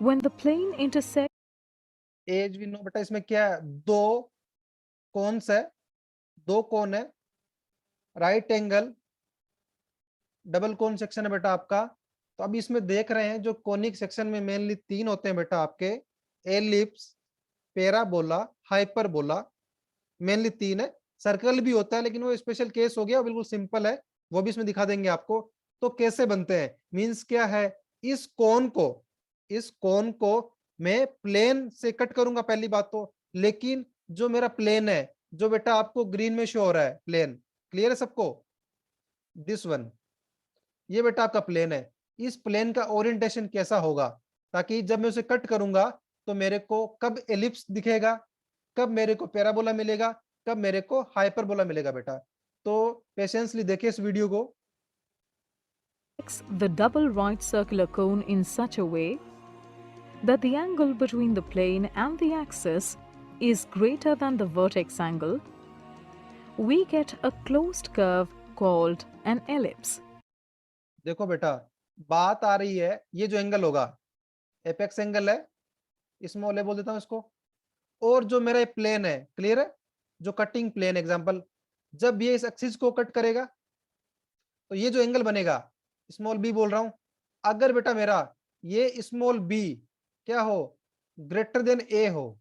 When the plane intersects as भी नो बेटा, इसमें क्या है, दो कोन्स है, दो कोन है, राइट एंगल, डबल कोन सेक्शन है बेटा आपका। तो अभी इसमें देख रहे हैं जो कोनिक सेक्शन में मेनली तीन होते हैं बेटा आपके, एलिप्स, पैराबोला, हाइपरबोला, मेनली तीन है। सर्कल भी होता है लेकिन वो स्पेशल केस हो गया, बिल्कुल सिंपल है, वो भी इसमें दिखा देंगे आपको। तो कैसे बनते हैं, मींस क्या है, इस कोन को मैं प्लेन से कट करूंगा पहली बात तो, लेकिन जो मेरा प्लेन है जो बेटा आपको ग्रीन में शो हो रहा है प्लेन, क्लियर है सबको, दिस वन, ये बेटा आपका प्लेन है। इस प्लेन का ओरिएंटेशन कैसा होगा, ताकि जब मैं उसे कट करूंगा तो मेरे को कब एलिप्स दिखेगा, कब मेरे को पैराबोला मिलेगा, कब मेरे को हाइपरबोला मिलेगा बेटा। तो पेशेंसली देखिए इस वीडियो को। the double right circular cone in such a way that the angle between the plane and the axis is greater than the vertex angle, we get a closed curve called an ellipse. देखो बेटा बात आ रही है, ये जो angle होगा apex angle है, small ए बोल देता हूं इसको, और जो मेरा प्लेन है, क्लियर है, जो कटिंग प्लेन एग्जांपल, जब ये इस एक्सिस को कट करेगा तो ये जो एंगल बनेगा, स्मॉल बी बोल रहा हूं, अगर बेटा मेरा ये स्मॉल बी क्या हो, ग्रेटर देन ए हो,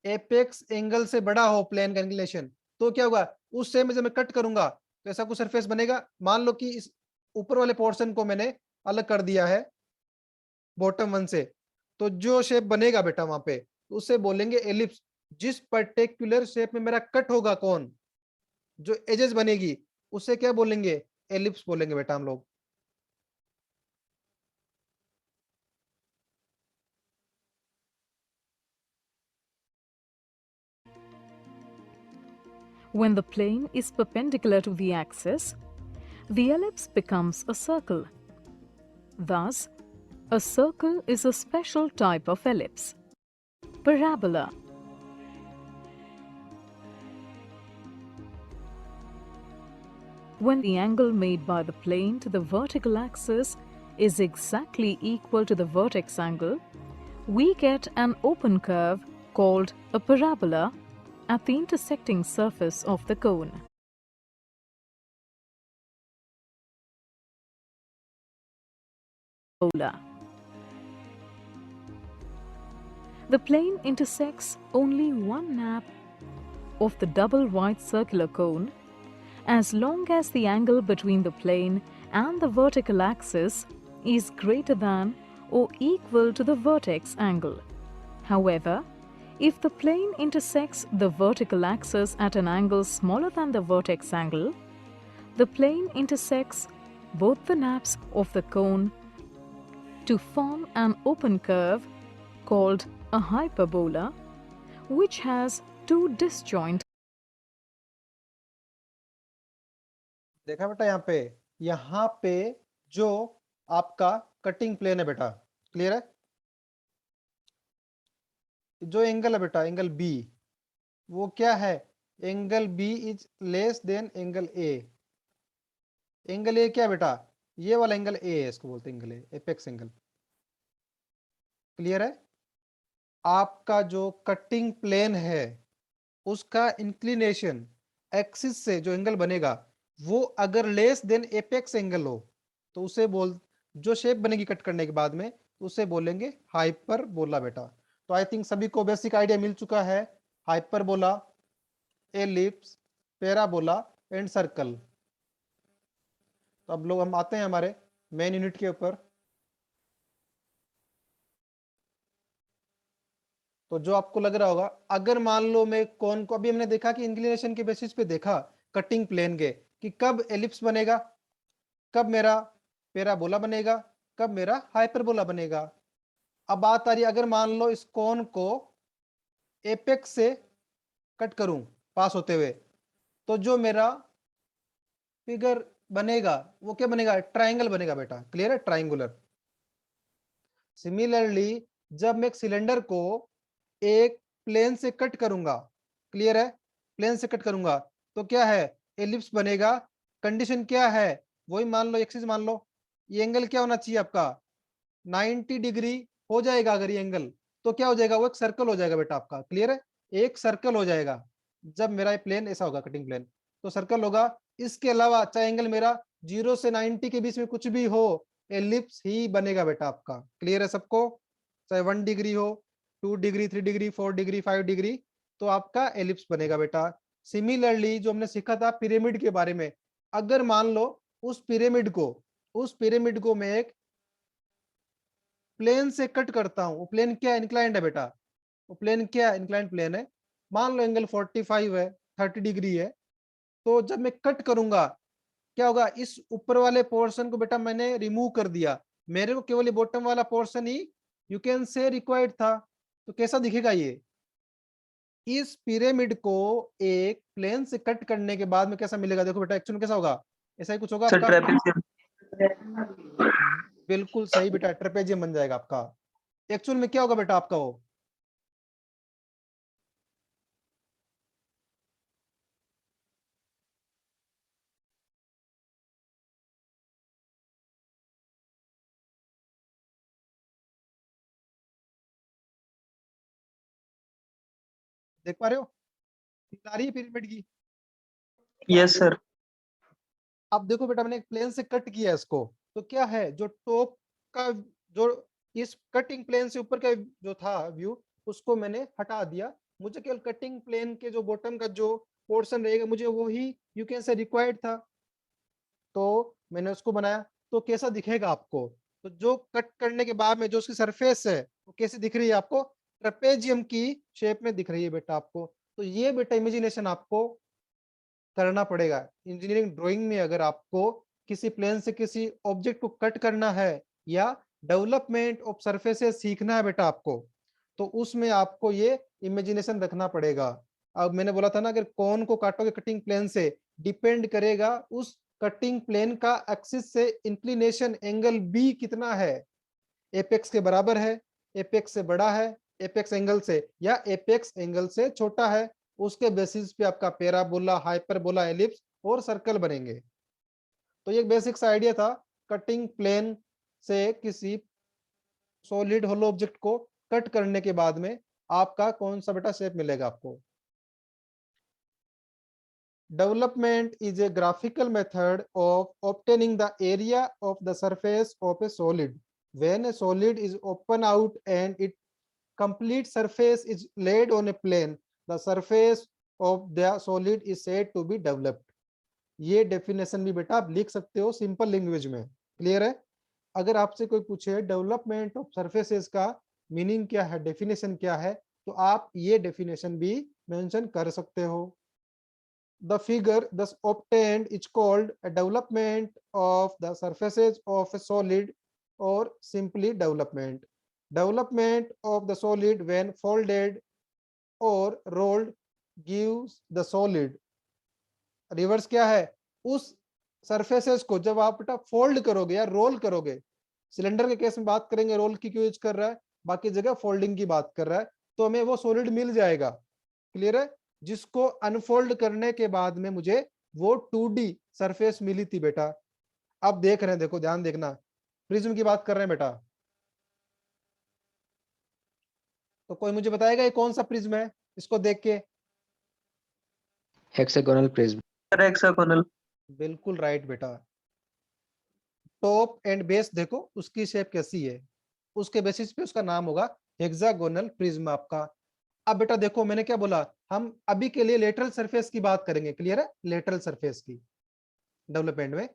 एपेक्स एंगल से बड़ा हो प्लेन का इंक्लिनेशन, तो क्या होगा, उस सेम में जब मैं कट करूंगा तो ऐसा कुछ सरफेस बनेगा। मान लो कि इस ऊपर वाले पोर्शन को मैंने अलग कर दिया है बॉटम वन से, तो जो शेप बनेगा बेटा वहां पे उसे बोलेंगे एलिप्स। जिस पर्टिकुलर शेप में मेरा कट होगा कौन, जो एजेस बनेगी उसे क्या बोलेंगे, एलिप्स बोलेंगे बेटा हम लोग। When the plane is perpendicular to the axis, the ellipse becomes a circle. Thus, a circle is a special type of ellipse. Parabola. When the angle made by the plane to the vertical axis is exactly equal to the vertex angle, we get an open curve called a parabola at the intersecting surface of the cone. The plane intersects only one nap of the double right circular cone as long as the angle between the plane and the vertical axis is greater than or equal to the vertex angle. However, if the plane intersects the vertical axis at an angle smaller than the vertex angle, the plane intersects both the naps of the cone to form an open curve called a hyperbola, which has two disjoint. देखा बेटा यहाँ पे जो आपका cutting plane है बेटा, clear है, जो एंगल है बेटा एंगल बी, वो क्या है, angle B is less than angle A. Angle A क्या बेटा, ये वाला एंगल ए है, इसको बोलते हैं angle A, apex angle. Clear है, आपका जो कटिंग प्लेन है उसका इंक्लिनेशन एक्सिस से जो एंगल बनेगा वो अगर लेस देन एपेक्स एंगल हो तो उसे बोल, जो शेप बनेगी कट करने के बाद में उसे बोलेंगे हाइपरबोला बेटा। तो आई थिंक सभी को बेसिक आइडिया मिल चुका है, hyperbola, ellipse, parabola and circle. तो अब लोग हम आते हैं हमारे मेन यूनिट के ऊपर। तो जो आपको लग रहा होगा, अगर मान लो मैं कौन को, अभी हमने देखा कि इंक्लिनेशन के बेसिस पे देखा कटिंग प्लेन के कि कब एलिप्स बनेगा, कब मेरा पैराबोला बनेगा, कब मेरा हाइपरबोला बनेगा। अब बात आ रही है, अगर मान लो इस कोन को एपेक्स से कट करूं पास होते हुए, तो जो मेरा फिगर बनेगा वो क्या बनेगा, ट्राइंगल बनेगा बेटा। क्लियर है, ट्राइंगुलर। सिमिलरली जब मैं एक सिलेंडर को एक प्लेन से कट करूंगा, क्लियर है, प्लेन से कट करूंगा तो क्या है, एलिप्स बनेगा। कंडीशन क्या है, वही मान लो एक्सिस मान लो, ये एंगल क्या होना चाहिए आपका 90 डिग्री हो जाएगा। अगर ये एंगल तो क्या हो जाएगा, वो एक सर्कल हो जाएगा बेटा आपका। क्लियर है, एक सर्कल हो जाएगा जब मेरा ये प्लेन ऐसा होगा, कटिंग प्लेन तो सर्कल होगा। इसके अलावा चाहे एंगल मेरा 0 से 90 के बीच में कुछ भी हो, एलिप्स ही बनेगा बेटा आपका। क्लियर है सबको, चाहे 1 डिग्री हो, 2 डिग्री, 3 डिग्री, 4 डिग्री, 5 डिग्री, तो आपका एलिप्स बनेगा बेटा। सिमिलरली जो हमने सीखा था पिरामिड के बारे में, अगर मान लो उस पिरामिड को मैं एक प्लेन से कट करता हूं, वो प्लेन क्या इंक्लाइंड है बेटा, वो प्लेन क्या इंक्लाइंड प्लेन है, मान लो एंगल 45 है, 30 डिग्री है, तो जब मैं कट करूंगा क्या होगा, इस ऊपर वाले पोर्शन को बेटा मैंने रिमूव कर दिया, मेरे को केवल ये बॉटम वाला पोर्शन ही यू कैन से रिक्वायर्ड था। तो कैसा दिखेगा ये, इस पिरामिड को एक प्लेन से कट करने के बाद में कैसा मिलेगा, देखो बेटा एक्चुअली कैसा होगा, ऐसा ही कुछ होगा सर आपका। ट्रेपेजियम। बिल्कुल सही बेटा, ट्रेपेजियम बन जाएगा आपका। एक्चुअल में क्या होगा बेटा आपका वो, देख पा रहे हो, आ रही है पिरामिड की। Yes sir. अब देखो बेटा मैंने एक प्लेन से कट किया इसको, तो क्या है, जो टॉप का, जो इस कटिंग प्लेन से ऊपर का जो था व्यू, उसको मैंने हटा दिया। मुझे केवल कटिंग प्लेन के जो बॉटम का जो पोर्शन रहेगा, मुझे वो ही यू कैन से रिक्वायर्ड था, तो मैंने उसको बनाया। तो कैसा दिखेगा आपको, तो जो कट करने के बाद में जो उसकी सरफेस है वो कैसी दिख रही है आपको, ट्रेपेजियम की शेप में दिख रही है बेटा आपको। तो ये बेटा इमेजिनेशन आपको करना पड़ेगा इंजीनियरिंग ड्राइंग में। अगर आपको किसी प्लेन से किसी ऑब्जेक्ट को कट करना है या डेवलपमेंट ऑफ सरफेसेस सीखना है बेटा आपको, तो उसमें आपको ये इमेजिनेशन रखना पड़ेगा। अब मैंने बोला था ना, अगर कौन को काटोगे कटिंग प्लेन से, डिपेंड करेगा उस कटिंग प्लेन का एक्सिस से इंक्लिनेशन एंगल बी कितना है, एपेक्स के बराबर है, एपेक्स से बड़ा है, एपेक्स एंगल से, या एपेक्स एंगल से छोटा है। उसके बेसिस पे आपका पैराबोला, हाइपरबोला, एलिप्स और सर्कल बनेंगे। तो ये बेसिक सा आइडिया था कटिंग प्लेन से किसी सॉलिड होलो ऑब्जेक्ट को कट करने के बाद में आपका कौन सा बेटा शेप मिलेगा आपको। Development is a graphical method of obtaining the area of the surface of a solid. When a solid is open out and its complete surface is laid on a plane, the surface of the solid is said to be developed. ये definition भी बेटा आप लिख सकते हो simple language में। Clear है, अगर आपसे कोई पूछे डेवलपमेंट ऑफ सरफेसेस का मीनिंग क्या है, डेफिनेशन क्या है, तो आप ये डेफिनेशन भी मेंशन कर सकते हो। The figure thus obtained is called a development of the surfaces of a solid or simply development. Development of the solid when folded or rolled gives the solid. Reverse क्या है, उस surfaces को जब आप बेटा फोल्ड करोगे या role करोगे, सिलेंडर के केस में बात करेंगे रोल की क्यों यूज कर रहा है, बाकी जगह फोल्डिंग की बात कर रहा है, तो हमें वो सॉलिड मिल जाएगा। क्लियर है, जिसको अनफोल्ड करने के बाद में मुझे वो 2D सरफेस मिली थी बेटा। अब देख रहे हैं, देखो ध्यान देखना, प्रिज्म की बात कर रहे हैं बेटा, तो कोई मुझे बताएगा ये कौन सा प्रिज्म है, इसको देख के। Hexagonal prism. Sir hexagonal. बिल्कुल राइट बेटा। टॉप एंड बेस देखो उसकी शेप कैसी है, उसके बेसिस पे उसका नाम होगा हेक्सागोनल प्रिज्म आपका। अब बेटा देखो मैंने क्या बोला, हम अभी के लिए लेटरल सरफेस की बात करेंगे, क्लियर है, लेटरल सरफेस की डेवलपमेंट में।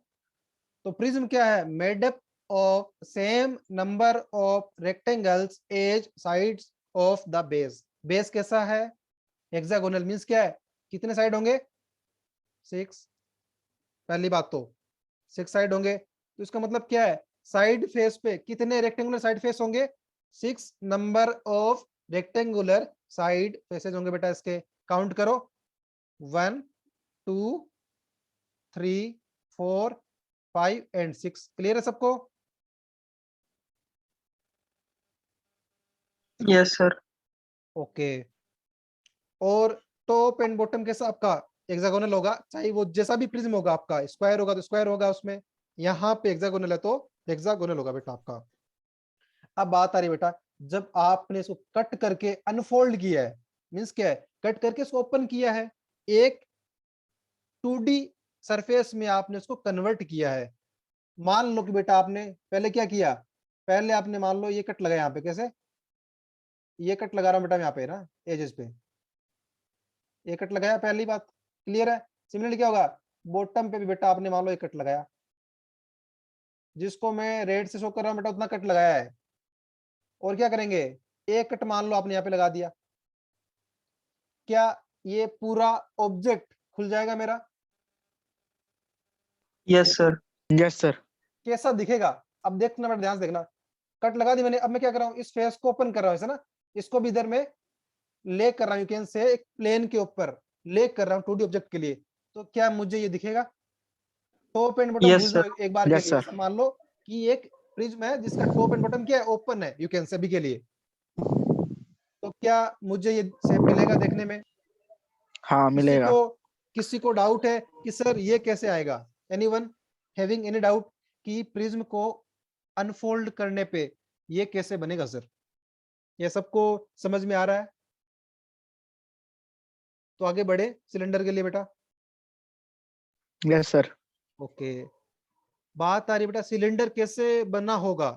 तो प्रिज्म क्या है, made up of same number of rectangles as sides of the base. Base कैसा है, हेक्सागोनल मींस क्या है, कितने साइड होंगे, 6। पहली बात तो 6 साइड होंगे, तो इसका मतलब क्या है, साइड फेस पे कितने रेक्टेंगुलर साइड फेस होंगे, 6 number of rectangular side faces होंगे बेटा। इसके काउंट करो, 1 2 3 4 5 एंड 6। क्लियर है सबको? Yes, sir. ओके। और टॉप एंड बॉटम कैसा आपका, हेक्सागोनल होगा, चाहे वो जैसा भी प्रिज्म होगा आपका, स्क्वायर होगा तो स्क्वायर होगा उसमें, यहाँ पे हेक्सागोनल है तो हेक्सागोनल होगा बेटा आपका। अब बात आ रही है बेटा, जब आपने इसको कट करके अनफोल्ड किया है, मींस क्या है, कट करके इसको ओपन किया है, एक 2D सरफेस में आपने इसको कन्वर्ट किया है। मान लो कि बेटा आपने पहले क्या किया, पहले आपने मान लो ये कट लगाया यहाँ पे, कैसे, ये कट लगा रहा हूं बेटा यहाँ पे ना, एजेस पे ये कट लगाया, पहली बात क्लियर है। सिमिलरली क्या होगा, बॉटम पे भी बेटा आपने मान लो एक कट लगाया, जिसको मैं रेड से शो कर रहा हूं बेटा, उतना कट लगाया है। और क्या करेंगे, एक कट मान लो आपने यहाँ पे लगा दिया, क्या ये पूरा ऑब्जेक्ट खुल जाएगा मेरा, Yes, sir. Yes sir. कैसा दिखेगा। अब देखना बेटा, ध्यान से देखना, कट लगा दी मैंने, अब मैं क्या कर रहा हूँ, इस फेस को ओपन कर रहा हूँ ऐसा ना, इसको भी इधर में ले कर रहा हूँ, यू कैन से एक प्लेन के ऊपर ले कर रहा हूँ 2D ऑब्जेक्ट के लिए, तो क्या मुझे ये दिखेगा, टॉप एंड बॉटम Yes, भूल sir. जाओ एक बार के Yes, लिए। sir. ऐसा मान लो कि एक प्रिज्म है जिसका टॉप एंड बॉटम क्या है, ओपन है, यू कैन से अभी के लिए, तो क्या मुझे ये शेप मिलेगा देखने में। हाँ मिलेगा। किसी को डाउट है कि सर ये कैसे आएगा, एनीवन हैविंग एनी डाउट कि प्रिज्म को अनफोल्ड करने पे ये कैसे बनेगा सर, ये सबको समझ में आ रहा है? तो आगे बढ़े सिलेंडर के लिए बेटा। Yes sir. ओके, बात आ रही बेटा सिलेंडर कैसे बना होगा।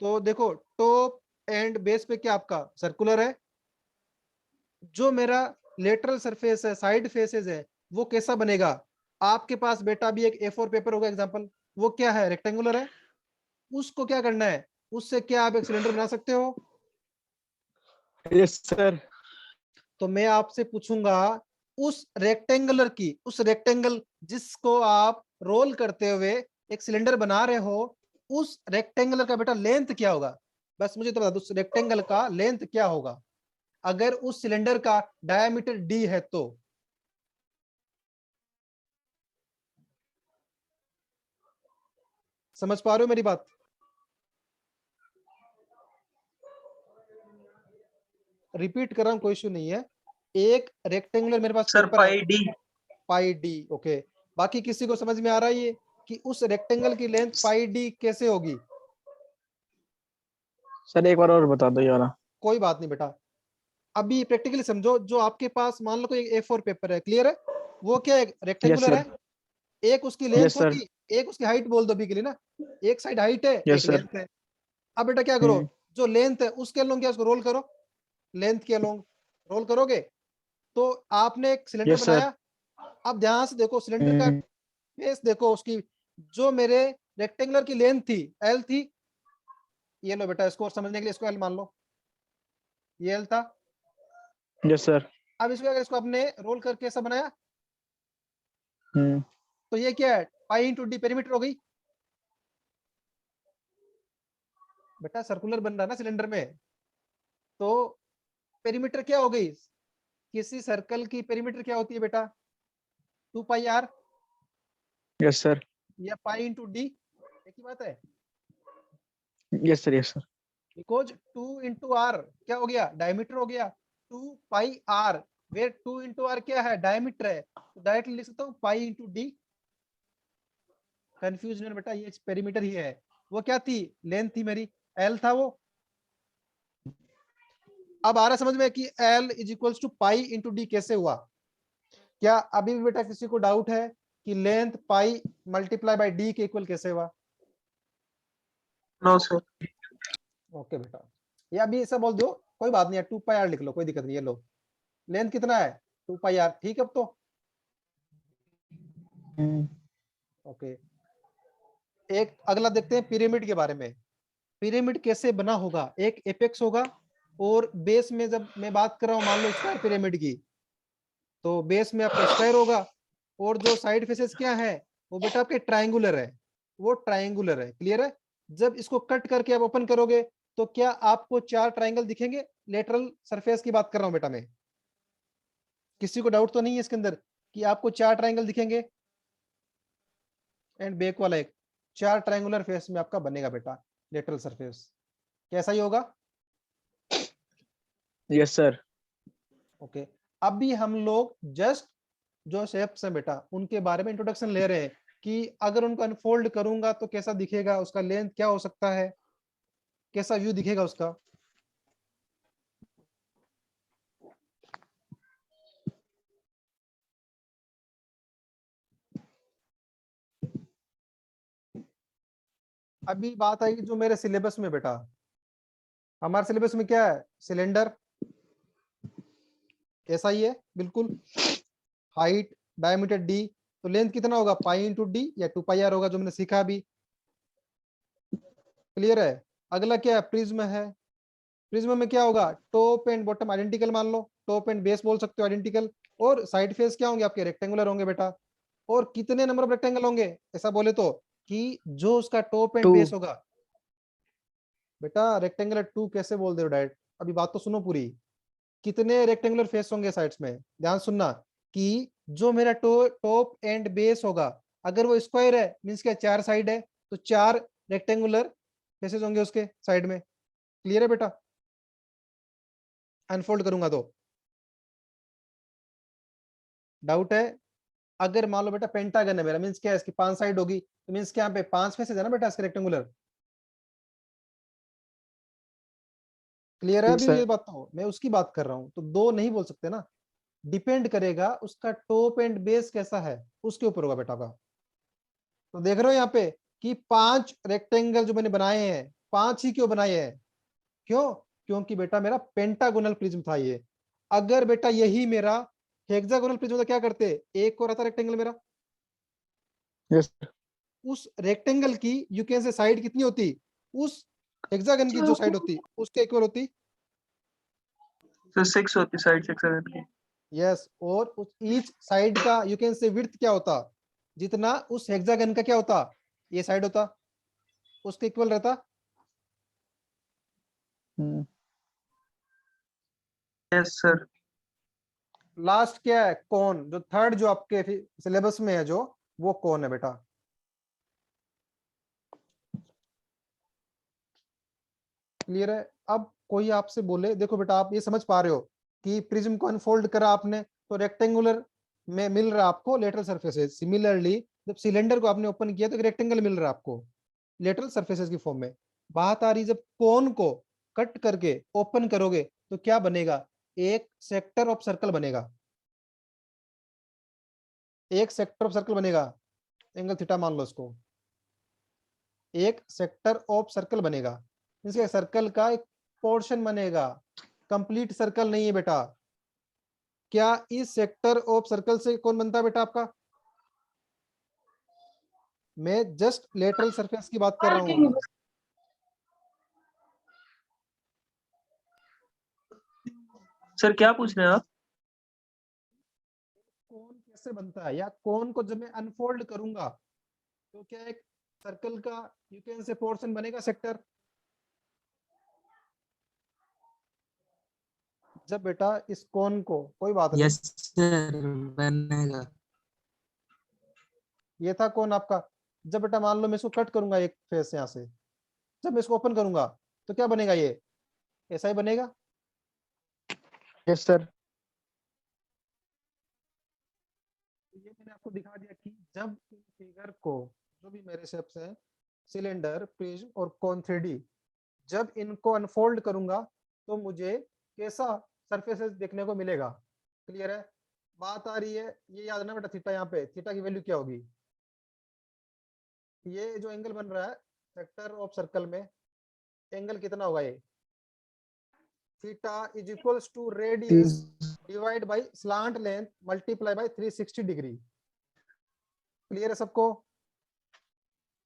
तो देखो टॉप एंड बेस पे क्या आपका सर्कुलर है, जो मेरा लेटरल सरफेस है, साइड फेसेस है, वो कैसा बनेगा। आपके पास बेटा भी एक A4 पेपर होगा एग्जांपल, वो क्या है, रेक्टेंगुलर है, उसको क्या करना है, उससे क्या आप एक सिलेंडर बना सकते हो। Yes sir. तो मैं आपसे पूछूंगा, उस रेक्टेंगल जिसको आप रोल करते हुए एक सिलेंडर बना रहे हो, उस रेक्टेंगुलर का बेटा लेंथ क्या होगा, बस मुझे तो बता दो, उस रेक्टेंगल का लेंथ क्या होगा, अगर उस सिलेंडर का डायमीटर D है तो। समझ पा रहे हो मेरी बात? रिपीट कर रहा हूं, कोई इश्यू नहीं है। एक रेक्टेंगुलर मेरे पास Sir, पेपर है, pi D. पाई डी, ओके। बाकी किसी को समझ में आ रहा है ये कि उस रेक्टेंगल की लेंथ पाई डी कैसे होगी? सर एक बार और बता दो ये वाला। कोई बात नहीं बेटा, अभी प्रैक्टिकली समझो, जो आपके पास मान लो कोई A4 पेपर है, क्लियर है, वो क्या है, यस रेक्टेंगुलर सर। है, एक उसकी लेंथ यस सर। होगी, एक उसकी हाइट बोल दो अभी के लिए ना, एक साइड हाइट है, एक यस सर। लेंथ है। अब बेटा क्या करो, जो लेंथ है उसके अलोंग क्या, उसको रोल करो, लेंथ के अलोंग रोल करोगे, तो आपने एक सिलेंडर यस सर। बनाया। अब ध्यान से देखो सिलेंडर का फेस देखो, उसकी जो मेरे रेक्टेंगुलर की लेंथ थी L थी, ये लो बेटा, इसको समझने के लिए इसको L मान लो, ये L था। Yes sir. अब इसको अगर इसको आपने रोल करके ऐसा बनाया, हम्म। तो ये क्या है, पाई इंटू डी पेरीमीटर हो गई बेटा, सर्कुलर बन रहा है ना सिलेंडर में, तो पेरीमीटर क्या हो गई, किसी सर्कल की पेरीमीटर क्या होती है बेटा, 2πr यस सर। या पाई इंटू डी, एक ही बात है, yes sir. Yes sir. Because 2 into R क्या हो गया, डायमीटर हो गया, 2πr, वेर 2 इंटू आर क्या है, डायमीटर है, तो डायरेक्टली लिख सकता हूँ पाई इंटू डी। कंफ्यूजन बेटा, ये पेरीमीटर ही है, वो क्या थी, लेंथ थी मेरी, L था वो। अब आ रहा समझ में कि L is equals to pi into D कैसे हुआ। क्या अभी भी बेटा किसी को डाउट है कि length pi multiply by D के इक्वल कैसे हुआ? No sir. ओके बेटा, ये अभी ऐसा बोल दो, कोई बात नहीं है, 2 पाई आर लिख लो, कोई दिक्कत नहीं है। लो लेंथ कितना है? 2 पाई आर, ठीक है अब तो। ओके, एक अगला देखते हैं पिरामिड के बारे में। पिरामिड कैसे बना होगा? एक एपेक्स होगा और बेस में, जब मैं बात कर रहा हूं मान लो स्क्वायर पिरामिड की, तो बेस में आपका स्क्वायर होगा और जो साइड फेसेस क्या है वो बेटा आपके ट्रायंगुलर है, वो ट्रायंगुलर है। क्लियर है? जब इसको कट करके आप ओपन करोगे तो क्या आपको 4 ट्रायंगल दिखेंगे? लेटरल सरफेस की बात कर रहा हूं बेटा मैं, किसी को डाउट तो नहीं है इसके अंदर कि आपको 4 ट्रायंगल दिखेंगे? एंड बैक वाला एक 4 ट्रायंगुलर फेस में आपका बनेगा बेटा लेटरल सरफेस। कैसा ही होगा? Yes sir. ओके, अभी हम लोग जस्ट जो शेप्स हैं बेटा उनके बारे में इंट्रोडक्शन ले रहे हैं कि अगर उनको अनफोल्ड करूंगा तो कैसा दिखेगा, उसका लेंथ क्या हो सकता है, कैसा व्यू दिखेगा उसका। अभी बात आएगी जो मेरे सिलेबस में बेटा, हमारे सिलेबस में क्या है? सिलेंडर ऐसा ही है बिल्कुल, हाइट डायमीटर डी, तो लेंथ कितना होगा? पाई इंटू डी या 2 पाई आर होगा, जो मैंने सीखा अभी। क्लियर है? अगला क्या है? प्रिज्म है। प्रिज्म में क्या होगा? टॉप एंड बॉटम आइडेंटिकल मान लो, टॉप एंड बेस बोल सकते हो आइडेंटिकल, और साइड फेस क्या होंगे आपके? रेक्टेंगुलर होंगे बेटा। और कितने नंबर ऑफ रेक्टेंगल होंगे ऐसा बोले तो? कि जो उसका टॉप एंड 2। बेस होगा बेटा, रेक्टेंगुलर 2 कैसे बोल दे रहे हो डायरेक्ट? अभी बात तो सुनो पूरी। कितने रेक्टेंगुलर फेस होंगे साइड्स में? ध्यान सुनना कि जो मेरा टॉप एंड बेस होगा, अगर वो स्क्वायर है मींस क्या 4 साइड है, तो 4 रेक्टेंगुलर फेसेस होंगे उसके साइड में। क्लियर है बेटा? अनफोल्ड करूंगा तो डाउट है? अगर मान लो बेटा पेंटागन है मेरा, मींस क्या है? इसकी 5 साइड होगी, तो मींस क्या यहाँ पे 5 फेसेस है ना बेटा इसके रेक्टेंगुलर। क्लियर है? अभी ये बात तो मैं उसकी बात कर रहा हूँ, तो 2 नहीं बोल सकते ना, डिपेंड करेगा उसका टॉप एंड बेस कैसा है उसके ऊपर होगा बेटा का। तो देख रहे हो यहाँ पे कि 5 रेक्टेंगल जो मैंने बनाए हैं, 5 ही क्यों बनाए हैं? क्यों? क्योंकि बेटा मेरा पेंटागोनल प्रिज्म था ये। अगर बेटा यही मेरा हेक्सागोनल प्रिज्म होता, क्या करते? एक और रहता रेक्टेंगल मेरा, यस उस रेक्टेंगल की यू कैन से साइड कितनी होती? उस हेक्सागन की जो साइड होती उसके इक्वल होती। तो 6 होती साइड 6 7 की। यस, और उस ईच साइड का यू कैन से विड्थ क्या होता? जितना उस हेक्सागन का क्या होता? ये साइड होता, उसके इक्वल रहता। Yes sir. लास्ट क्या है? कौन, जो थर्ड जो आपके सिलेबस में है जो, वो कौन है बेटा? क्लियर है? अब कोई आपसे बोले, देखो बेटा आप ये समझ पा रहे हो कि प्रिज्म को अनफोल्ड करा आपने तो रेक्टेंगुलर में मिल रहा है आपको लेटरल सरफेसेस। सिमिलरली जब सिलेंडर को आपने ओपन किया तो एक रेक्टेंगल मिल रहा है आपको लेटरल सरफेसेस की फॉर्म में। बात आ रही जब कोन को कट करके ओपन करोगे तो क्या बनेगा? एक सेक्टर ऑफ सर्कल बनेगा, एक सेक्टर ऑफ सर्कल बनेगा, एंगल थीटा मान लो इसको, एक सेक्टर ऑफ सर्कल बनेगा, इसके सर्कल का एक पोर्शन बनेगा, कंप्लीट सर्कल नहीं है बेटा। क्या इस सेक्टर ऑफ सर्कल से कौन बनता है बेटा आपका? मैं जस्ट लेटरल सरफेस की बात कर रहा हूं। सर क्या पूछ रहे हैं आप? कौन कैसे बनता है, या कौन को जब मैं अनफोल्ड करूंगा तो क्या एक सर्कल का यू कैन से पोर्शन बनेगा, सेक्टर। जब बेटा इस कौन को, कोई बात नहीं, यस सर बनेगा। ये था कौन आपका। जब बेटा मान लो मैं इसको कट करूंगा एक फेस यहां से, जब मैं इसको ओपन करूंगा तो क्या बनेगा? ये ऐसा ही बनेगा। Yes sir. ये मैंने आपको दिखा दिया कि जब इन फिगर को, जो भी मेरे शेप्स हैं सिलेंडर, प्रिज्म और कॉन 3D, जब इनको अनफोल्ड करूंगा तो मुझे कैसा सरफेसेस देखने को मिलेगा। क्लियर है? बात आ रही है, ये याद रखना बेटा, थीटा यहाँ पे, थीटा की वैल्यू क्या होगी? ये जो एंगल बन रहा है सेक्टर ऑफ सर्कल में, एंगल कितना होगा ये? Theta is equals to radius divide by slant length multiply by 360 degree. Clear है सबको?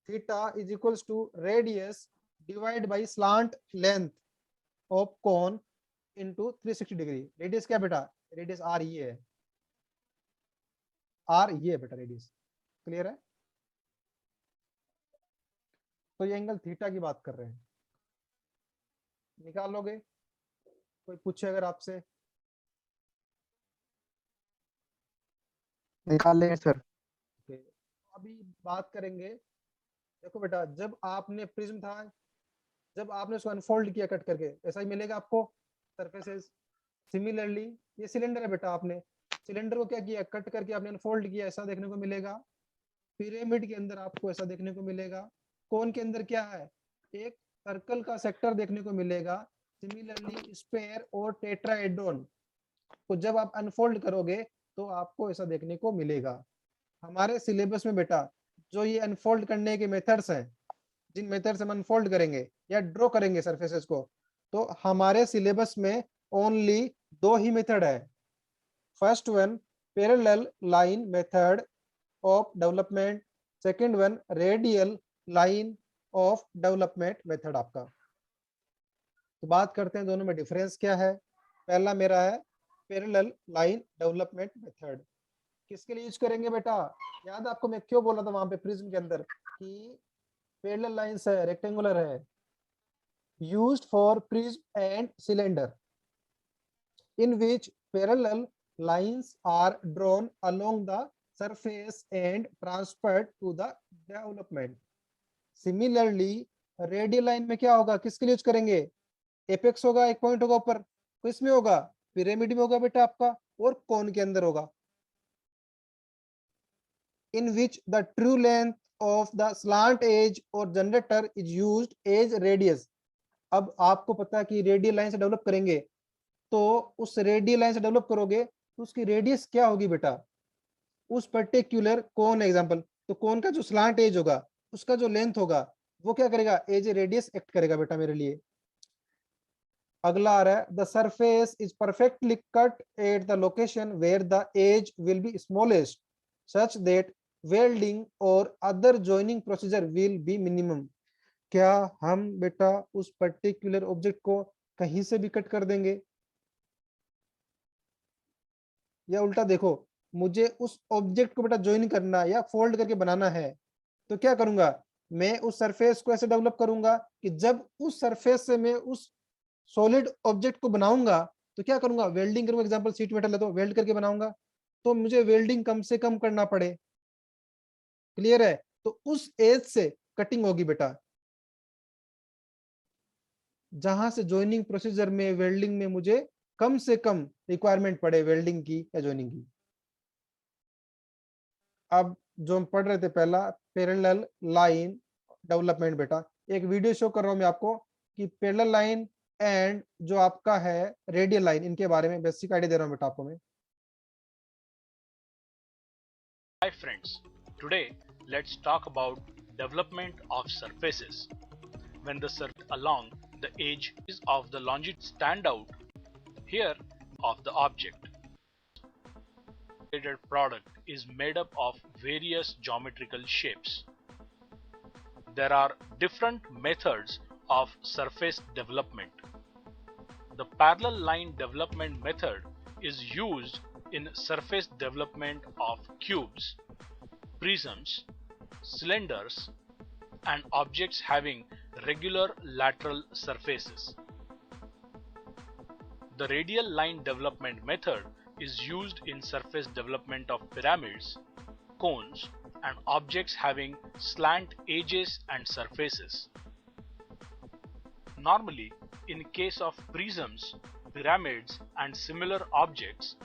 Theta is equals to radius divide by slant length of cone into 360 degree. Radius क्या बेटा? Radius are ये है, आर ये है बेटा रेडियस। क्लियर है? तो ये एंगल थीटा की बात कर रहे हैं, निकाल लोगे? कोई पूछे अगर आपसे? निकाल लेंगे सर। अभी बात करेंगे, देखो बेटा, जब आपने प्रिज्म था, जब आपने उसको अनफोल्ड किया कट करके, ऐसा ही मिलेगा आपको सरफेसेस। सिमिलरली ये सिलेंडर है बेटा, आपने सिलेंडर को क्या किया? कट करके आपने अनफोल्ड किया, ऐसा देखने को मिलेगा। पिरामिड के अंदर आपको ऐसा देखने को मिलेगा। कोन के अंदर क्या है? एक सर्कल का सेक्टर देखने को मिलेगा। सिमिलरली स्फेयर और टेट्राहेड्रॉन को जब आप अनफोल्ड करोगे तो आपको ऐसा देखने को मिलेगा। हमारे सिलेबस में बेटा जो ये अनफोल्ड करने के मेथड्स हैं, जिन मेथड से हम अनफोल्ड करेंगे या ड्रॉ करेंगे सरफेसेस को, तो हमारे सिलेबस में ओनली 2 ही मेथड है। First one parallel line method of development, second one radial line of development method आपका। तो बात करते हैं दोनों में डिफरेंस क्या है। पहला मेरा है पैरेलल लाइन डेवलपमेंट मेथड। किसके लिए यूज करेंगे बेटा? याद आपको मैं क्यों बोला था वहां पे प्रिज्म के अंदर कि पैरेलल लाइंस है, रेक्टेंगुलर है, used for prism and cylinder in which parallel lines are drawn along the surface and transferred to the development. Similarly, radial line में क्या होगा? किसके लिए यूज करेंगे? एपेक्स होगा, एक पॉइंट होगा ऊपर, तो इसमें होगा पिरामिड में होगा बेटा आपका, और कोन के अंदर होगा। In which the true length of the slant edge or generator is used as radius. अब आपको पता है कि रेडियल लाइन से डेवलप करेंगे, तो उस रेडियल लाइन से डेवलप करोगे तो उसकी रेडियस क्या होगी बेटा? उस पर्टिकुलर कोन एग्जांपल, तो कोन का जो स्लांट एज होगा उसका जो लेंथ होगा वो क्या करेगा? एज ए रेडियस एक्ट करेगा बेटा मेरे लिए। अगला आ रहा है the surface is perfectly cut at the location where the edge will be smallest such that welding or other joining procedure will be minimum. क्या हम बेटा उस पर्टिकुलर ऑब्जेक्ट को कहीं से भी कट कर देंगे, या उल्टा देखो, मुझे उस ऑब्जेक्ट को बेटा ज्वाइन करना या फोल्ड करके बनाना है, तो क्या करूंगा? मैं उस सरफेस को ऐसे डेवलप करूंगा कि जब उस सरफेस से मैं उस सॉलिड ऑब्जेक्ट को बनाऊंगा तो क्या करूंगा? वेल्डिंग करूंगा। एग्जांपल सीट मेटल है तो वेल्ड करके बनाऊंगा, तो मुझे वेल्डिंग कम से कम करना पड़े। क्लियर है? तो उस एज से कटिंग होगी बेटा, जहां से ज्वाइनिंग प्रोसीजर में वेल्डिंग में मुझे कम से कम रिक्वायरमेंट पड़े वेल्डिंग की या जॉइनिंग की। अब जो हम पढ़ रहे थे पहला पैरेलल लाइन डेवलपमेंट बेटा, एक वीडियो शो कर रहा हूं मैं आपको कि पैरेलल लाइन एंड जो आपका है रेडियल लाइन, इनके बारे में बेसिक आइडिया दे रहा हूं बेटा आपको मैं। Hi friends, today let's talk about development of surfaces. When the surface along the edge of the longitude stand out here of the object. The product is made up of various geometrical shapes. There are different methods of surface development. The parallel line development method is used in surface development of cubes, prisms, cylinders, and objects having regular lateral surfaces. The radial line development method is used in surface development of pyramids, cones, and objects having slant edges and surfaces. Normally, in case of prisms, pyramids, and similar objects,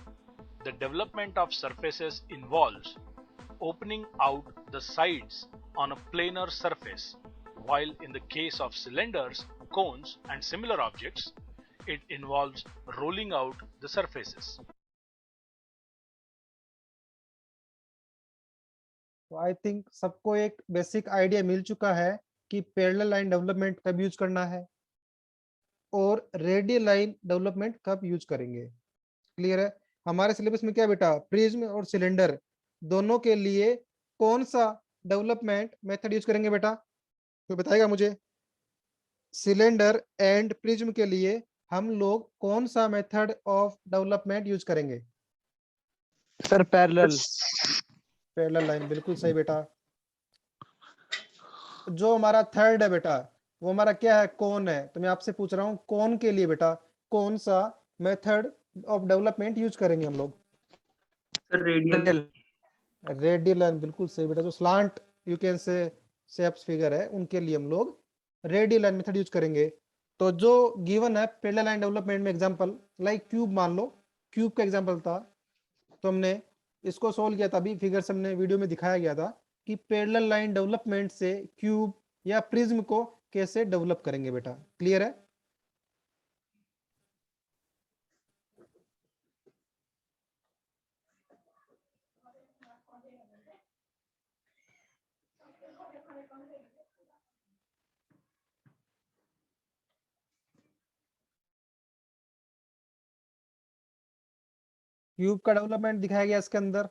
the development of surfaces involves opening out the sides on a planar surface, while in the case of cylinders, cones, and similar objects, it involves rolling out the surfaces. तो I think सबको एक basic idea मिल चुका है कि parallel line development कब use करना है और रेडियल लाइन डेवलपमेंट कब यूज करेंगे। क्लियर है। हमारे सिलेबस में क्या बेटा, प्रिज्म और सिलेंडर दोनों के लिए कौन सा डेवलपमेंट मेथड यूज करेंगे बेटा, तो बताएगा मुझे। सिलेंडर एंड प्रिज्म के लिए हम लोग कौन सा मेथड ऑफ डेवलपमेंट यूज करेंगे? Sir parallel. पैरेलल लाइन, बिल्कुल सही बेटा। जो हमारा थर्ड है बेटा वो हमारा क्या है, कोन है। तो मैं आपसे पूछ रहा हूँ कोन के लिए बेटा कौन सा मेथड ऑफ डेवलपमेंट यूज करेंगे हम लोग? Sir radial. रेडियल लाइन, बिल्कुल सही बेटा। जो स्लांट यू कैन से शेप्स फिगर है उनके लिए हम लोग रेडियल लाइन मेथड यूज करेंगे। तो जो गिवन है पैरेलल लाइन डेवलपमेंट में एग्जांपल लाइक क्यूब, मान लो क्यूब का एग्जांपल था, तो हमने इसको सोल्व किया था। अभी फिगर्स हमने वीडियो में दिखाया गया था कि पैरेलल लाइन डेवलपमेंट से क्यूब या प्रिज्म को कैसे डेवलप करेंगे बेटा। क्लियर है। क्यूब का डेवलपमेंट दिखाया गया इसके अंदर।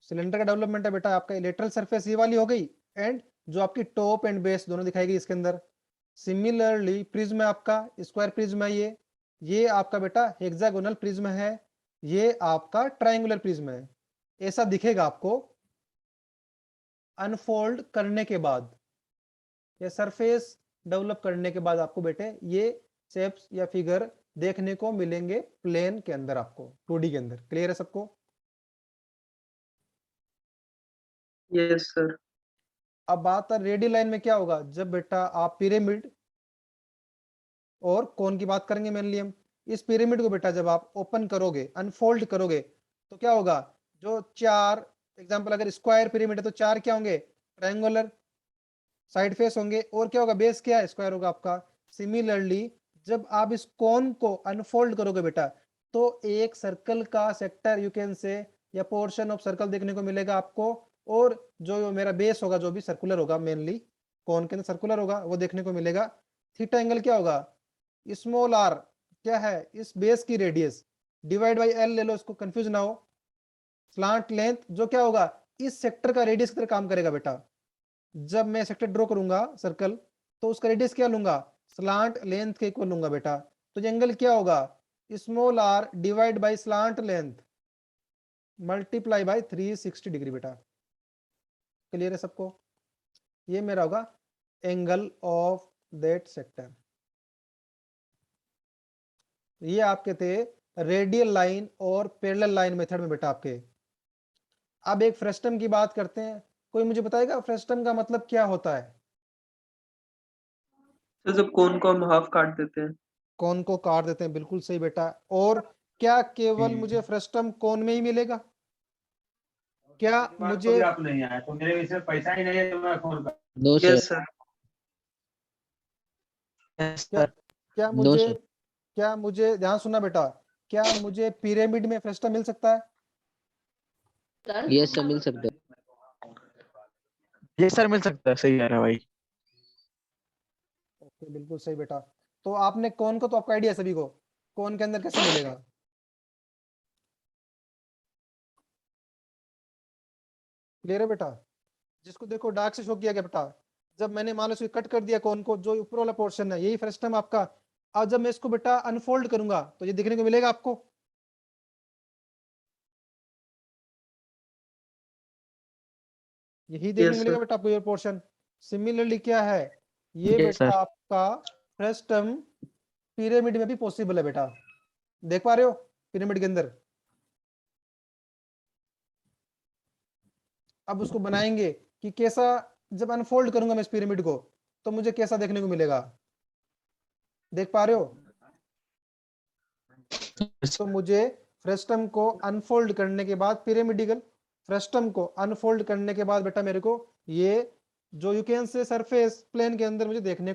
सिलेंडर का डेवलपमेंट है बेटा आपका लेटरल सरफेस ये वाली हो गई, एंड जो आपकी टॉप एंड बेस दोनों दिखाई गई इसके अंदर। सिमिलरली प्रिज्म है आपका स्क्वायर प्रिज्म है, ये आपका बेटा हेक्सागोनल प्रिज्म है, ये आपका ट्रायंगुलर प्रिज्म है। ऐसा दिखेगा आपको अनफोल्ड करने के बाद, या सरफेस डेवलप करने के बाद आपको बेटे ये शेप्स या फिगर देखने को मिलेंगे प्लेन के अंदर, आपको 2D के अंदर। क्लियर है सबको? Yes sir. अब बात है रेडियल लाइन में क्या होगा, जब बेटा आप पिरामिड और कोन की बात करेंगे मेनली हम। इस पिरामिड को बेटा जब आप ओपन करोगे, अनफोल्ड करोगे, तो क्या होगा, जो चार एग्जांपल अगर स्क्वायर पिरामिड है तो चार क्या होंगे, ट्रायंगुलर साइड फेस होंगे, और क्या होगा, बेस क्या है, स्क्वायर होगा आपका। सिमिलरली जब आप इस कोन को अनफोल्ड करोगे बेटा, तो एक सर्कल का सेक्टर यू कैन से या पोर्शन ऑफ सर्कल देखने को मिलेगा आपको, और जो मेरा बेस होगा जो भी सर्कुलर होगा, मेनली कोन के अंदर सर्कुलर होगा, वो देखने को मिलेगा। थीटा एंगल क्या होगा, स्मॉल आर क्या है, इस बेस की रेडियस डिवाइड बाई एल ले लो, इसको कंफ्यूज ना हो। स्लांट लेंथ जो क्या होगा, इस सेक्टर का रेडियस की तरह काम करेगा बेटा। जब मैं सेक्टर ड्रॉ करूंगा सर्कल, तो उसका रेडियस क्या लूंगा, स्लांट लेंथ के इक्वल लूंगा बेटा। तो एंगल क्या होगा, small r divide by slant length multiply by 360 degree बेटा। क्लियर है सबको? ये मेरा होगा एंगल ऑफ दैट सेक्टर। ये आपके थे रेडियल लाइन और पैरेलल लाइन मेथड में बेटा आपके। अब एक फ्रेस्टम की बात करते हैं। कोई मुझे बताएगा फ्रेस्टम का मतलब क्या होता है? सर जब कोन को हम हाफ काट देते हैं। कोन को काट देते हैं, बिल्कुल सही बेटा। और क्या केवल मुझे फ्रेस्टम कोन में ही मिलेगा? क्या मुझे आप नहीं आए तो मेरे इसमें पैसा ही नहीं है तो मैं फोन कर। No yes sir. सर। क्या नो मुझे सर। क्या मुझे ध्यान सुनना बेटा, क्या मुझे पिरामिड में फ्रेस्टम मिल सकता है? यस सर, मिल सकते हैं। ये सर मिल सकता है, सही कह रहा है भाई। ओके, बिल्कुल सही बेटा। तो आपने कोन को तो आपका आइडिया सभी को, कोन के अंदर कैसे मिलेगा? क्लियर है बेटा? जिसको देखो डार्क से शो किया गया बेटा, जब मैंने मान लो इसको कट कर दिया कोन को, जो ऊपर वाला पोर्शन है यही फ्रेस्टम आपका। अब जब मैं इसको बेटा अनफोल्ड करूंगा तो ये दिखने को मिलेगा आपको। यही देखने को Yes, मिलेगा sir. बेटा आपको ये पोर्शन। सिमिलरली क्या है, ये Yes, बेटा sir. आपका फ्रेस्टम पिरामिड में भी पॉसिबल है बेटा। देख पा रहे हो पिरामिड के अंदर? अब उसको बनाएंगे कि कैसा, जब अनफोल्ड करूंगा मैं इस पिरामिड को तो मुझे कैसा देखने को मिलेगा। देख पा रहे हो? तो मुझे फ्रेस्टम को अनफोल्ड करने के बाद, पिरामिडिकल फ्रेस्टम को अनफोल्ड करने के बाद बेटा मेरे को ये जो you can say surface plane के अंदर मुझे देखने